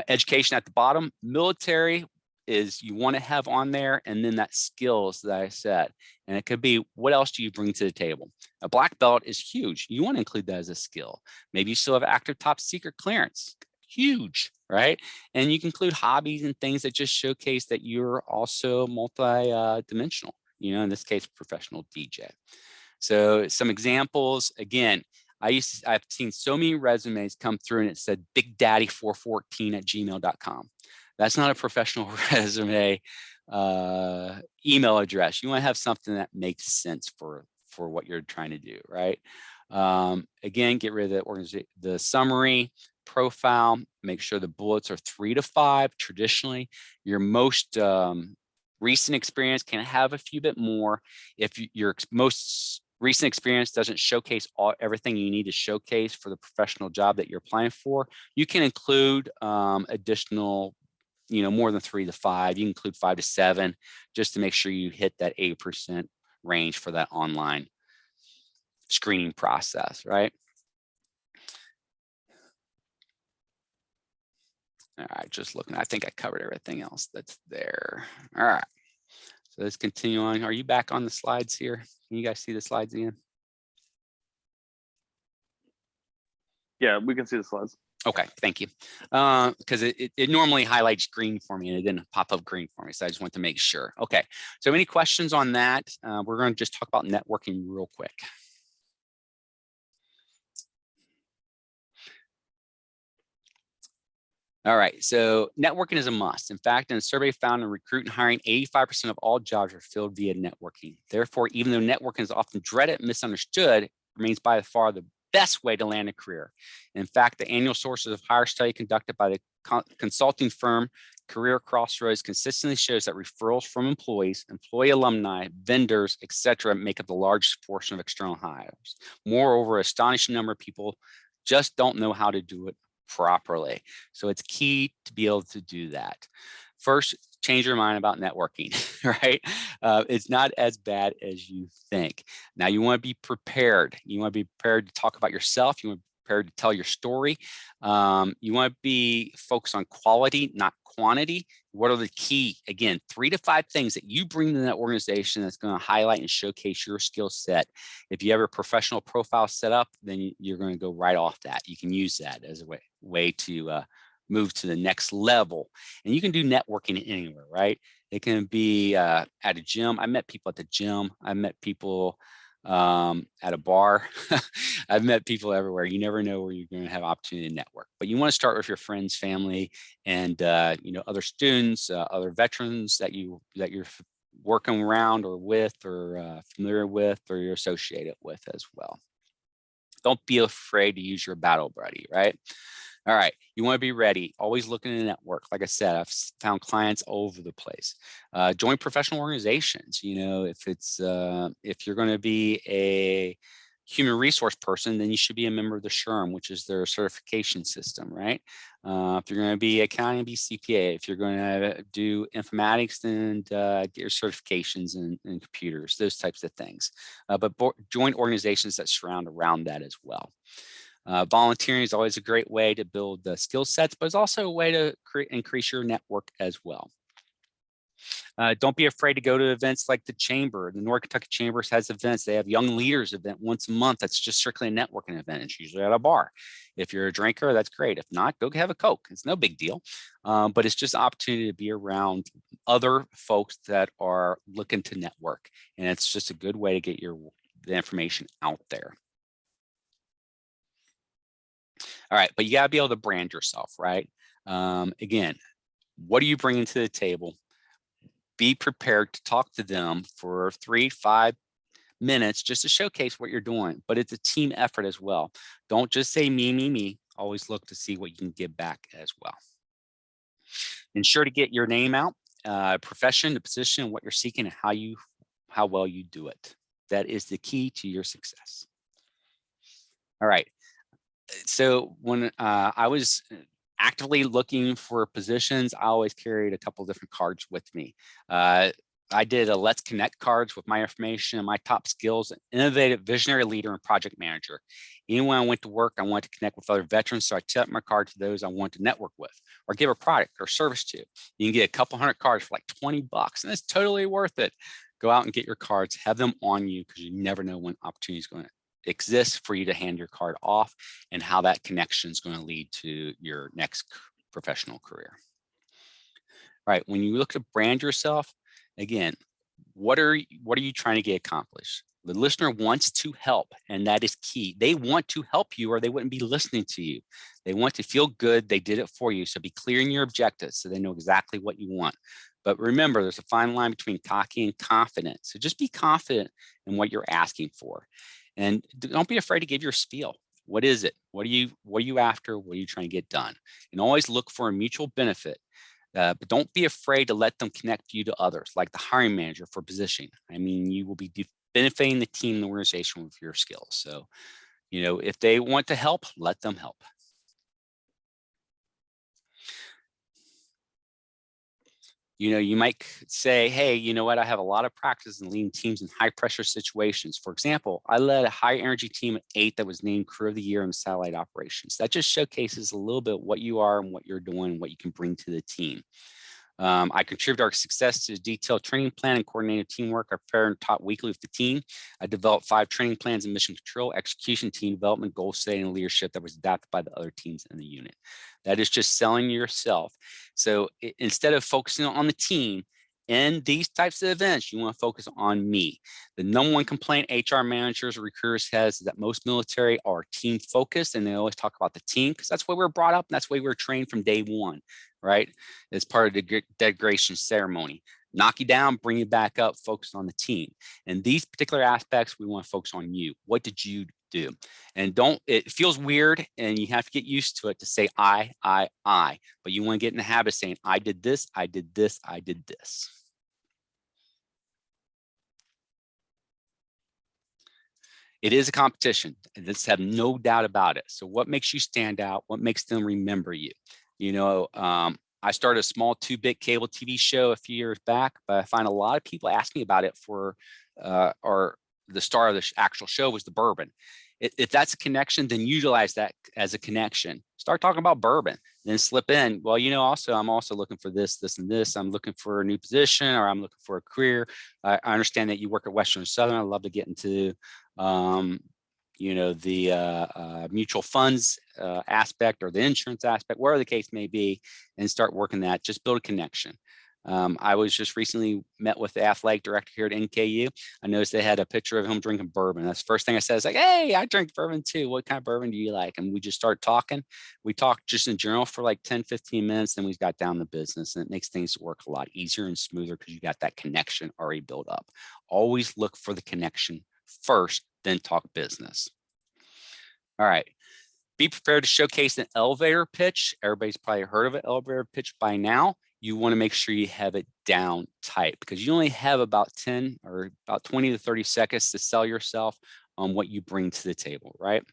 Education at the bottom. Military is you want to have on there, and then that skills that I said. And it could be, what else do you bring to the table? A black belt is huge. You want to include that as a skill. Maybe you still have active top secret clearance. Huge, right? And you can include hobbies and things that just showcase that you're also multi-dimensional, in this case, professional DJ. So some examples, again, I've seen so many resumes come through and it said Big Daddy 414 at gmail.com. That's not a professional resume email address. You want to have something that makes sense for what you're trying to do, right? Again, get rid of the summary, profile, make sure the bullets are 3 to 5. Traditionally, your most recent experience can have a few bit more. If your most recent experience doesn't showcase everything you need to showcase for the professional job that you're applying for, you can include additional, more than 3 to 5. You can include 5 to 7 just to make sure you hit that 8% range for that online screening process, right? All right, just looking, I think I covered everything else that's there. All right, so let's continue on. Are you back on the slides here? Can you guys see the slides again? Yeah, we can see the slides. Okay, thank you. Because it normally highlights green for me and it didn't pop up green for me. So I just want to make sure. Okay, so any questions on that? We're going to just talk about networking real quick. All right, so networking is a must. In fact, in a survey found in recruit and hiring, 85% of all jobs are filled via networking. Therefore, even though networking is often dreaded and misunderstood, it remains by far the best way to land a career. In fact, the annual sources of hire study conducted by the consulting firm Career Crossroads consistently shows that referrals from employees, employee alumni, vendors, etc., make up the largest portion of external hires. Moreover, an astonishing number of people just don't know how to do it properly. So it's key to be able to do that. First, change your mind about networking, right? It's not as bad as you think. Now you want to be prepared. You want to be prepared to talk about yourself. You want to be prepared to tell your story. You want to be focused on quality, not quantity. What are the key, again, 3 to 5 things that you bring to that organization that's going to highlight and showcase your skill set. If you have a professional profile set up, then you're going to go right off that. You can use that as a way to move to the next level. And you can do networking anywhere, right? It can be at a gym. I met people at the gym. I met people at a bar. I've met people everywhere. You never know where you're going to have opportunity to network, but you want to start with your friends, family, and other students, other veterans that you're working around or with, or familiar with, or you're associated with as well. Don't be afraid to use your battle buddy, right? All right, you want to be ready, always looking to network. Like I said, I've found clients all over the place. Join professional organizations. If you're going to be a human resource person, then you should be a member of the SHRM, which is their certification system, right? If you're going to be accounting, be CPA. If you're going to do informatics, then get your certifications in computers, those types of things. But join organizations that surround around that as well. Volunteering is always a great way to build the skill sets, but it's also a way to increase your network as well. Don't be afraid to go to events like the Chamber. The North Kentucky Chambers has events. They have Young Leaders event once a month. That's just strictly a networking event. It's usually at a bar. If you're a drinker, that's great. If not, go have a Coke. It's no big deal. But it's just an opportunity to be around other folks that are looking to network. And it's just a good way to get the information out there. All right, but you got to be able to brand yourself, right? Again, what are you bringing to the table? Be prepared to talk to them for 3 to 5 minutes just to showcase what you're doing, but it's a team effort as well. Don't just say me, me, me. Always look to see what you can give back as well. Ensure to get your name out, profession, the position, what you're seeking, and how well you do it. That is the key to your success. All right. So when I was actively looking for positions, I always carried a couple different cards with me. I did a Let's Connect cards with my information and my top skills: innovative, visionary leader, and project manager. Anyone I went to work, I wanted to connect with other veterans, so I set my card to those I want to network with or give a product or service to. You can get a couple hundred cards for like $20, and it's totally worth it. Go out and get your cards, have them on you, because you never know when opportunity is going to exist for you to hand your card off, and how that connection is going to lead to your next professional career. All right, when you look to brand yourself, again, what are you trying to get accomplished? The listener wants to help, and that is key. They want to help you, or they wouldn't be listening to you. They want to feel good they did it for you. So be clear in your objectives so they know exactly what you want. But remember, there's a fine line between cocky and confident. So just be confident in what you're asking for. And don't be afraid to give your spiel. What is it? What are you after? What are you trying to get done? And always look for a mutual benefit. But don't be afraid to let them connect you to others, like the hiring manager for positioning. I mean, you will be benefiting the team and the organization with your skills. So, if they want to help, let them help. You might say, hey, you know what? I have a lot of practice in leading teams in high pressure situations. For example, I led a high energy team at 8 that was named Crew of the Year in satellite operations. That just showcases a little bit what you are and what you're doing and what you can bring to the team. I contribute our success to a detailed training plan and coordinated teamwork. I prepare and taught weekly with the team. I developed 5 training plans in mission control, execution, team development, goal setting, and leadership that was adapted by the other teams in the unit. That is just selling yourself. So instead of focusing on the team, in these types of events, you want to focus on me. The number one complaint HR managers or recruiters has is that most military are team focused, and they always talk about the team because that's why we're brought up and that's why we're trained from day one, right? As part of the degradation ceremony. Knock you down, bring you back up, focus on the team. And these particular aspects, we want to focus on you. What did you do? And it feels weird and you have to get used to it to say I, but you want to get in the habit of saying, I did this, I did this, I did this. It is a competition. Let's have no doubt about it. So what makes you stand out? What makes them remember you? I started a small 2-bit cable TV show a few years back, but I find a lot of people ask me about it or the star of the actual show was the bourbon. If that's a connection, then utilize that as a connection. Start talking about bourbon, then slip in, well, you know, also, I'm also looking for this, this, and this. I'm looking for a new position, or I'm looking for a career. I understand that you work at Western and Southern. I'd love to get into, you know, the mutual funds aspect or the insurance aspect, whatever the case may be, and start working that. Just build a connection. I was just recently met with the athletic director here at NKU. I noticed they had a picture of him drinking bourbon. That's the first thing I said. It's like, hey, I drink bourbon too. What kind of bourbon do you like? And we just started talking. We talked just in general for like 10, 15 minutes. Then we got down to business, and it makes things work a lot easier and smoother because you got that connection already built up. Always look for the connection first, then talk business. All right. Be prepared to showcase an elevator pitch. Everybody's probably heard of an elevator pitch by now. You want to make sure you have it down tight, because you only have about 10 or about 20 to 30 seconds to sell yourself on what you bring to the table, right?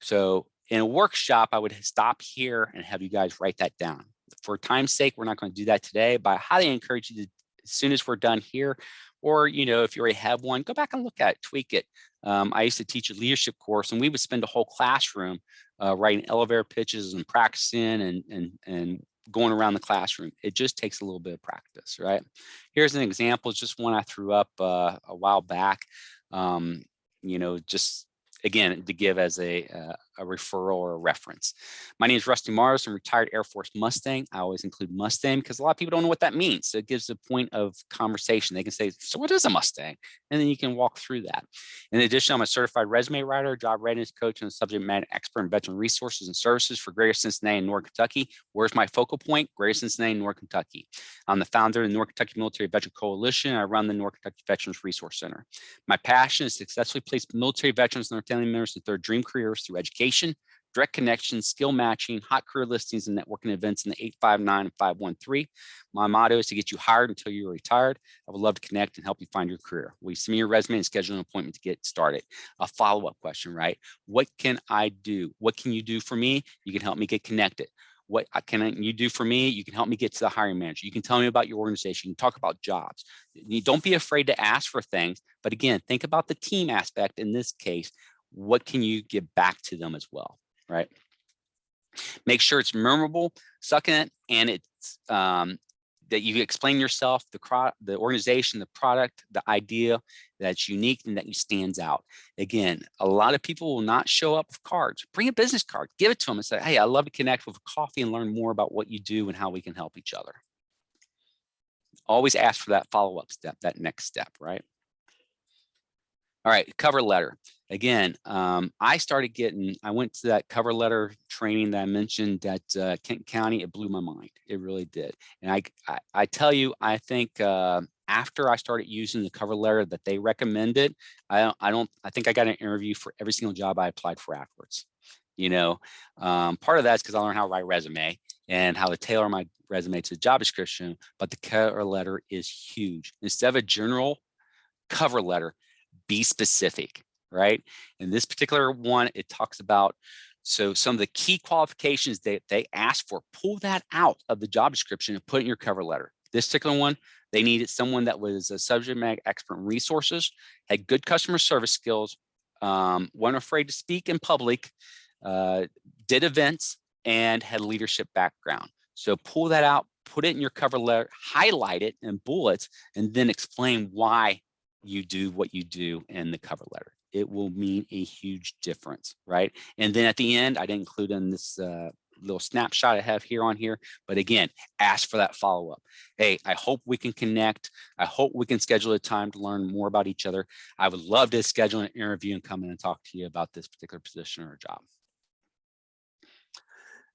So in a workshop, I would stop here and have you guys write that down. For time's sake, we're not going to do that today, but I highly encourage you to, as soon as we're done here, or, you know, if you already have one, go back and look at it, tweak it. I used to teach a leadership course, and we would spend a whole classroom writing elevator pitches and practicing and going around the classroom. It just takes a little bit of practice, right? Here's an example, just one I threw up a while back. You know, just again, to give as a referral or a reference. My name is Rusty Morris. I'm a retired Air Force Mustang. I always include Mustang because a lot of people don't know what that means. So it gives a point of conversation. They can say, so what is a Mustang? And then you can walk through that. In addition, I'm a certified resume writer, job readiness coach, and a subject matter expert in veteran resources and services for Greater Cincinnati and Northern Kentucky. Where's my focal point? Greater Cincinnati and Northern Kentucky. I'm the founder of the North Kentucky Military Veteran Coalition. I run the North Kentucky Veterans Resource Center. My passion is to successfully place military veterans and their family members in their dream careers through education, direct connections, skill matching, hot career listings, and networking events in the 859 and 513. My motto is to get you hired until you're retired. I would love to connect and help you find your career. Will you send me your resume and schedule an appointment to get started? A follow-up question, right? What can I do? What can you do for me? You can help me get connected. What can you do for me? You can help me get to the hiring manager. You can tell me about your organization. You can talk about jobs. You don't be afraid to ask for things. But again, think about the team aspect in this case. What can you give back to them as well, right? Make sure it's memorable, succulent, and it's that you explain yourself, the organization, the product, the idea that's unique and that you stands out. Again, a lot of people will not show up with cards. Bring a business card, give it to them and say, hey, I'd love to connect with coffee and learn more about what you do and how we can help each other. Always ask for that follow-up step, that next step, right? All right, cover letter. Again, I went to that cover letter training that I mentioned at Kent County. It blew my mind. It really did. And I tell you, I think after I started using the cover letter that they recommended, I think I got an interview for every single job I applied for afterwards. You know, part of that's because I learned how to write a resume and how to tailor my resume to the job description, but the cover letter is huge. Instead of a general cover letter, be specific, right? In this particular one, it talks about, so some of the key qualifications that they ask for, pull that out of the job description and put it in your cover letter. This particular one, they needed someone that was a subject matter expert in resources, had good customer service skills, weren't afraid to speak in public, did events, and had leadership background. So pull that out, put it in your cover letter, highlight it in bullets, and then explain why you do what you do in the cover letter. It will mean a huge difference, right? And then at the end, I didn't include in this little snapshot I have here on here, but again, ask for that follow-up. Hey, I hope we can connect. I hope we can schedule a time to learn more about each other. I would love to schedule an interview and come in and talk to you about this particular position or job.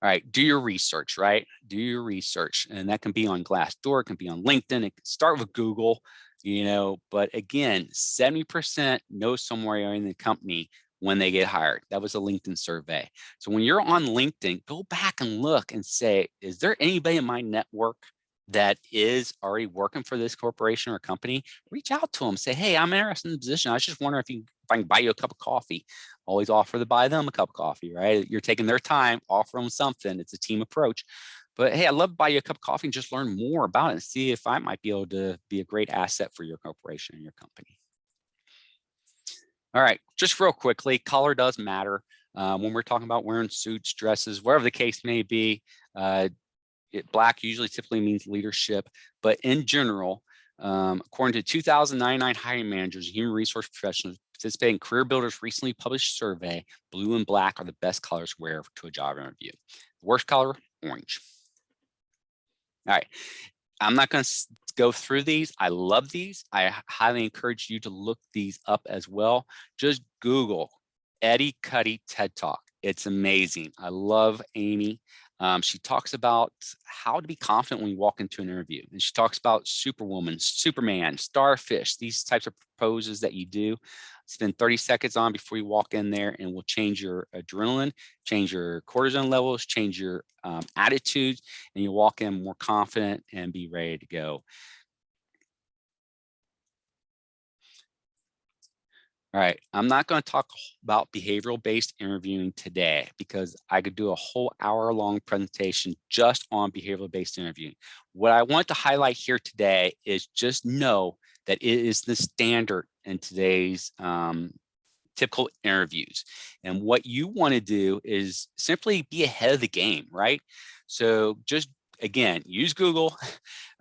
All right, do your research, right? Do your research. And that can be on Glassdoor, it can be on LinkedIn, it can start with Google, you know, but again, 70% know somewhere in the company when they get hired. That was a LinkedIn survey. So when you're on LinkedIn, go back and look and say, is there anybody in my network that is already working for this corporation or company? Reach out to them, say, hey, I'm interested in the position. I was just wondering if I can buy you a cup of coffee. Always offer to buy them a cup of coffee, right? You're taking their time, offer them something. It's a team approach. But hey, I'd love to buy you a cup of coffee and just learn more about it and see if I might be able to be a great asset for your corporation and your company. All right, just real quickly, color does matter when we're talking about wearing suits, dresses, whatever the case may be. Black usually typically means leadership, but in general, according to 2099 hiring managers and human resource professionals participating in Career Builder's recently published survey, blue and black are the best colors to wear to a job interview. The worst color, orange. All right, I'm not going to go through these. I love these. I highly encourage you to look these up as well. Just Google Eddie Cuddy TED Talk. It's amazing. I love Amy. She talks about how to be confident when you walk into an interview. And she talks about Superwoman, Superman, Starfish, these types of poses that you do. Spend 30 seconds on before you walk in there, and will change your adrenaline, change your cortisol levels, change your attitude, and you walk in more confident and be ready to go. All right, I'm not going to talk about behavioral-based interviewing today because I could do a whole hour-long presentation just on behavioral-based interviewing. What I want to highlight here today is just know that it is the standard in today's typical interviews. And what you want to do is simply be ahead of the game, right? So just, again, use Google.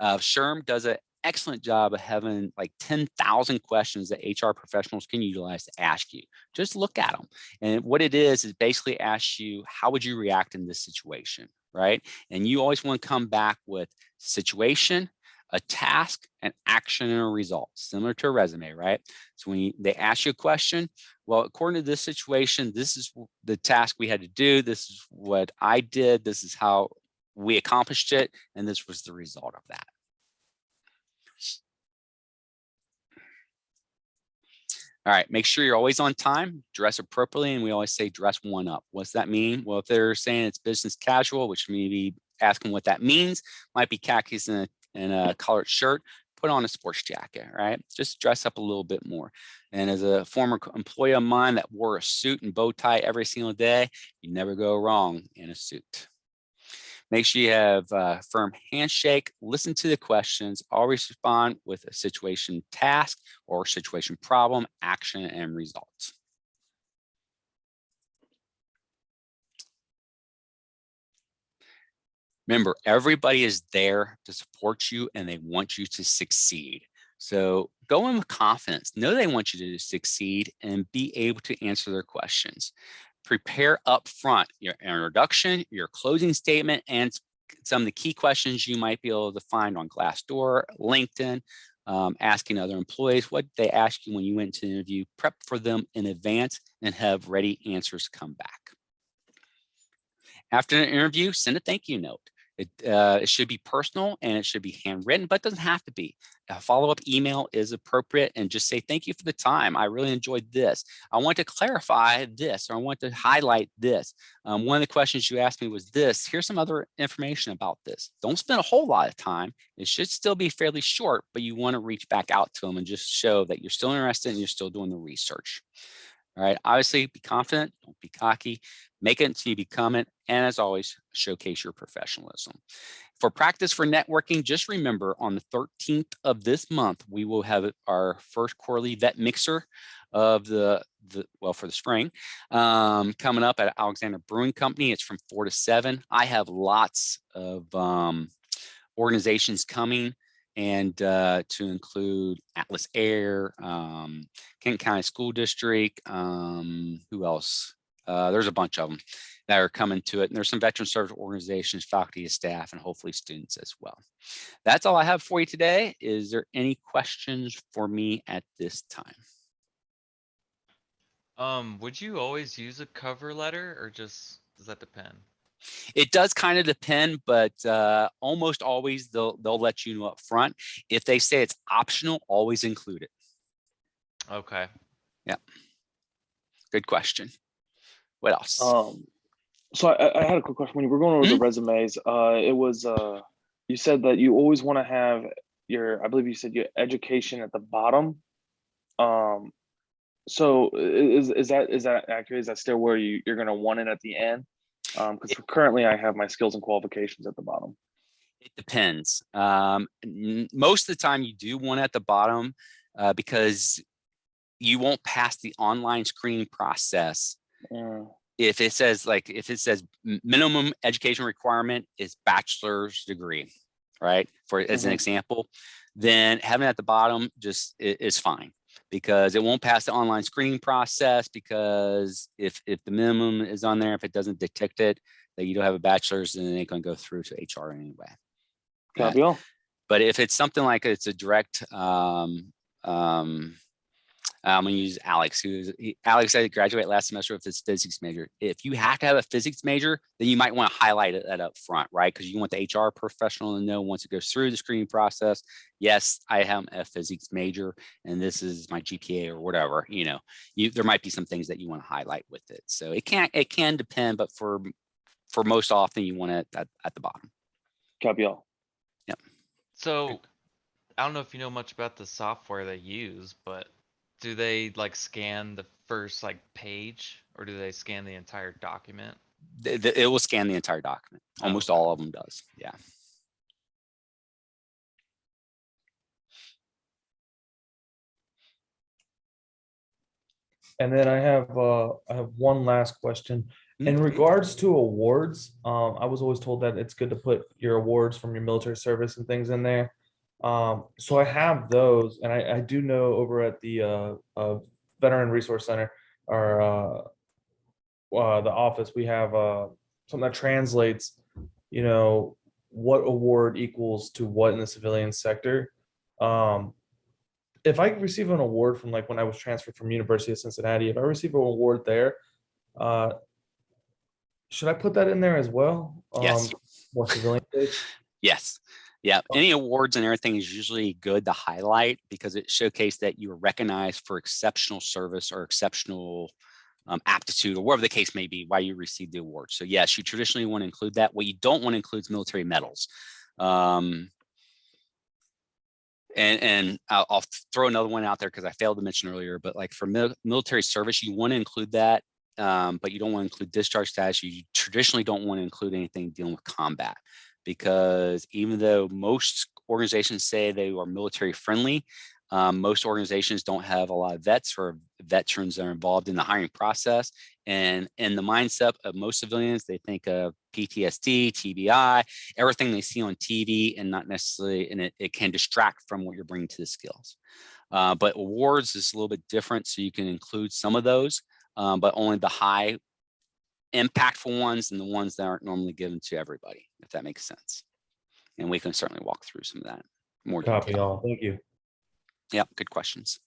SHRM does an excellent job of having like 10,000 questions that HR professionals can utilize to ask you. Just look at them. And what it is basically asks you, how would you react in this situation, right? And you always want to come back with situation, a task, an action, and a result, similar to a resume, right? So when they ask you a question, well, according to this situation, this is the task we had to do. This is what I did. This is how we accomplished it. And this was the result of that. All right, make sure you're always on time, dress appropriately, and we always say dress one up. What's that mean? Well, if they're saying it's business casual, which maybe asking what that means, might be khakis and a collared shirt, put on a sports jacket, right? Just dress up a little bit more. And as a former employee of mine that wore a suit and bow tie every single day, you never go wrong in a suit. Make sure you have a firm handshake, listen to the questions, always respond with a situation task or situation problem, action, and results. Remember, everybody is there to support you and they want you to succeed. So go in with confidence, know they want you to succeed and be able to answer their questions. Prepare up front your introduction, your closing statement, and some of the key questions you might be able to find on Glassdoor, LinkedIn, asking other employees what they asked you when you went to the interview. Prep for them in advance and have ready answers come back. After an interview, send a thank you note. It should be personal and it should be handwritten, but it doesn't have to be. A follow-up email is appropriate, and just say, thank you for the time. I really enjoyed this. I want to clarify this, or I want to highlight this. One of the questions you asked me was this. Here's some other information about this. Don't spend a whole lot of time. It should still be fairly short, but you want to reach back out to them and just show that you're still interested and you're still doing the research. All right, obviously be confident, don't be cocky, make it until you become it, and as always, showcase your professionalism. For practice for networking, just remember on the 13th of this month, we will have our first quarterly vet mixer of for the spring, coming up at Alexander Brewing Company. It's from 4 to 7. I have lots of organizations coming, and to include Atlas Air, Kent County School District, who else? There's a bunch of them that are coming to it. And there's some veteran service organizations, faculty, staff, and hopefully students as well. That's all I have for you today. Is there any questions for me at this time? Would you always use a cover letter, or just does that depend? It does kind of depend, but almost always they'll let you know up front. If they say it's optional, always include it. Okay. Yeah. Good question. What else? So I had a quick question. When you were going over the resumes, it was you said that you always want to have I believe you said your education at the bottom. So is that accurate? Is that still where you're going to want it at the end? Because currently I have my skills and qualifications at the bottom. It depends. Most of the time you do want it at the bottom because you won't pass the online screening process Mm, if it says minimum education requirement is bachelor's degree, right? For as an Mhm. example, then having it at the bottom just is fine, because it won't pass the online screening process, because if the minimum is on there, if it doesn't detect it that you don't have a bachelor's, then it ain't going to go through to HR anyway. copy all. But if it's something like it's a direct, I'm going to use Alex. Alex, I graduated last semester with his physics major. If you have to have a physics major, then you might want to highlight that up front, right? Because you want the HR professional to know once it goes through the screening process, yes, I am a physics major, and this is my GPA or whatever. You know, there might be some things that you want to highlight with it. So it can depend, but for most often, you want it at the bottom. Copy all. Yep. So I don't know if you know much about the software they use, but do they like scan the first like page, or do they scan the entire document? It will scan the entire document. Almost all of them does. Yeah. And then I have one last question. In regards to awards, I was always told that it's good to put your awards from your military service and things in there. So I have those, and I do know over at the Veteran Resource Center, or the office, we have something that translates, you know, what award equals to what in the civilian sector. If I receive an award from, like, when I was transferred from University of Cincinnati, if I receive an award there, should I put that in there as well? Yes. More civilian based? Yes. Yeah. Any awards and everything is usually good to highlight, because it showcases that you were recognized for exceptional service or exceptional aptitude, or whatever the case may be, why you received the award. So yes, you traditionally want to include that. What you don't want to include is military medals. And I'll throw another one out there because I failed to mention earlier, but like for military service, you want to include that, but you don't want to include discharge status. You traditionally don't want to include anything dealing with combat, because even though most organizations say they are military friendly, most organizations don't have a lot of vets or veterans that are involved in the hiring process. And in the mindset of most civilians, they think of PTSD, TBI, everything they see on TV, and not necessarily, and it can distract from what you're bringing to the skills. But awards is a little bit different, so you can include some of those, but only the high impactful ones and the ones that aren't normally given to everybody, if that makes sense. And we can certainly walk through some of that more Copy detail. all. Thank you. Yeah, good questions.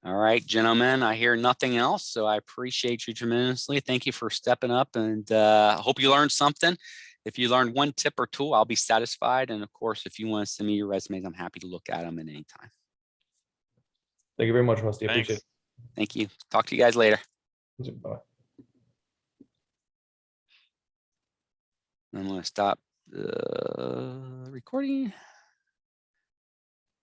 All right, gentlemen, I hear nothing else, so I appreciate you tremendously. Thank you for stepping up, and I hope you learned something. If you learned one tip or two, I'll be satisfied. And of course, if you want to send me your resumes, I'm happy to look at them at any time. Thank you very much, Rusty. Thanks. Appreciate Thank you. Talk to you guys later. it. Bye. I'm going to stop the recording.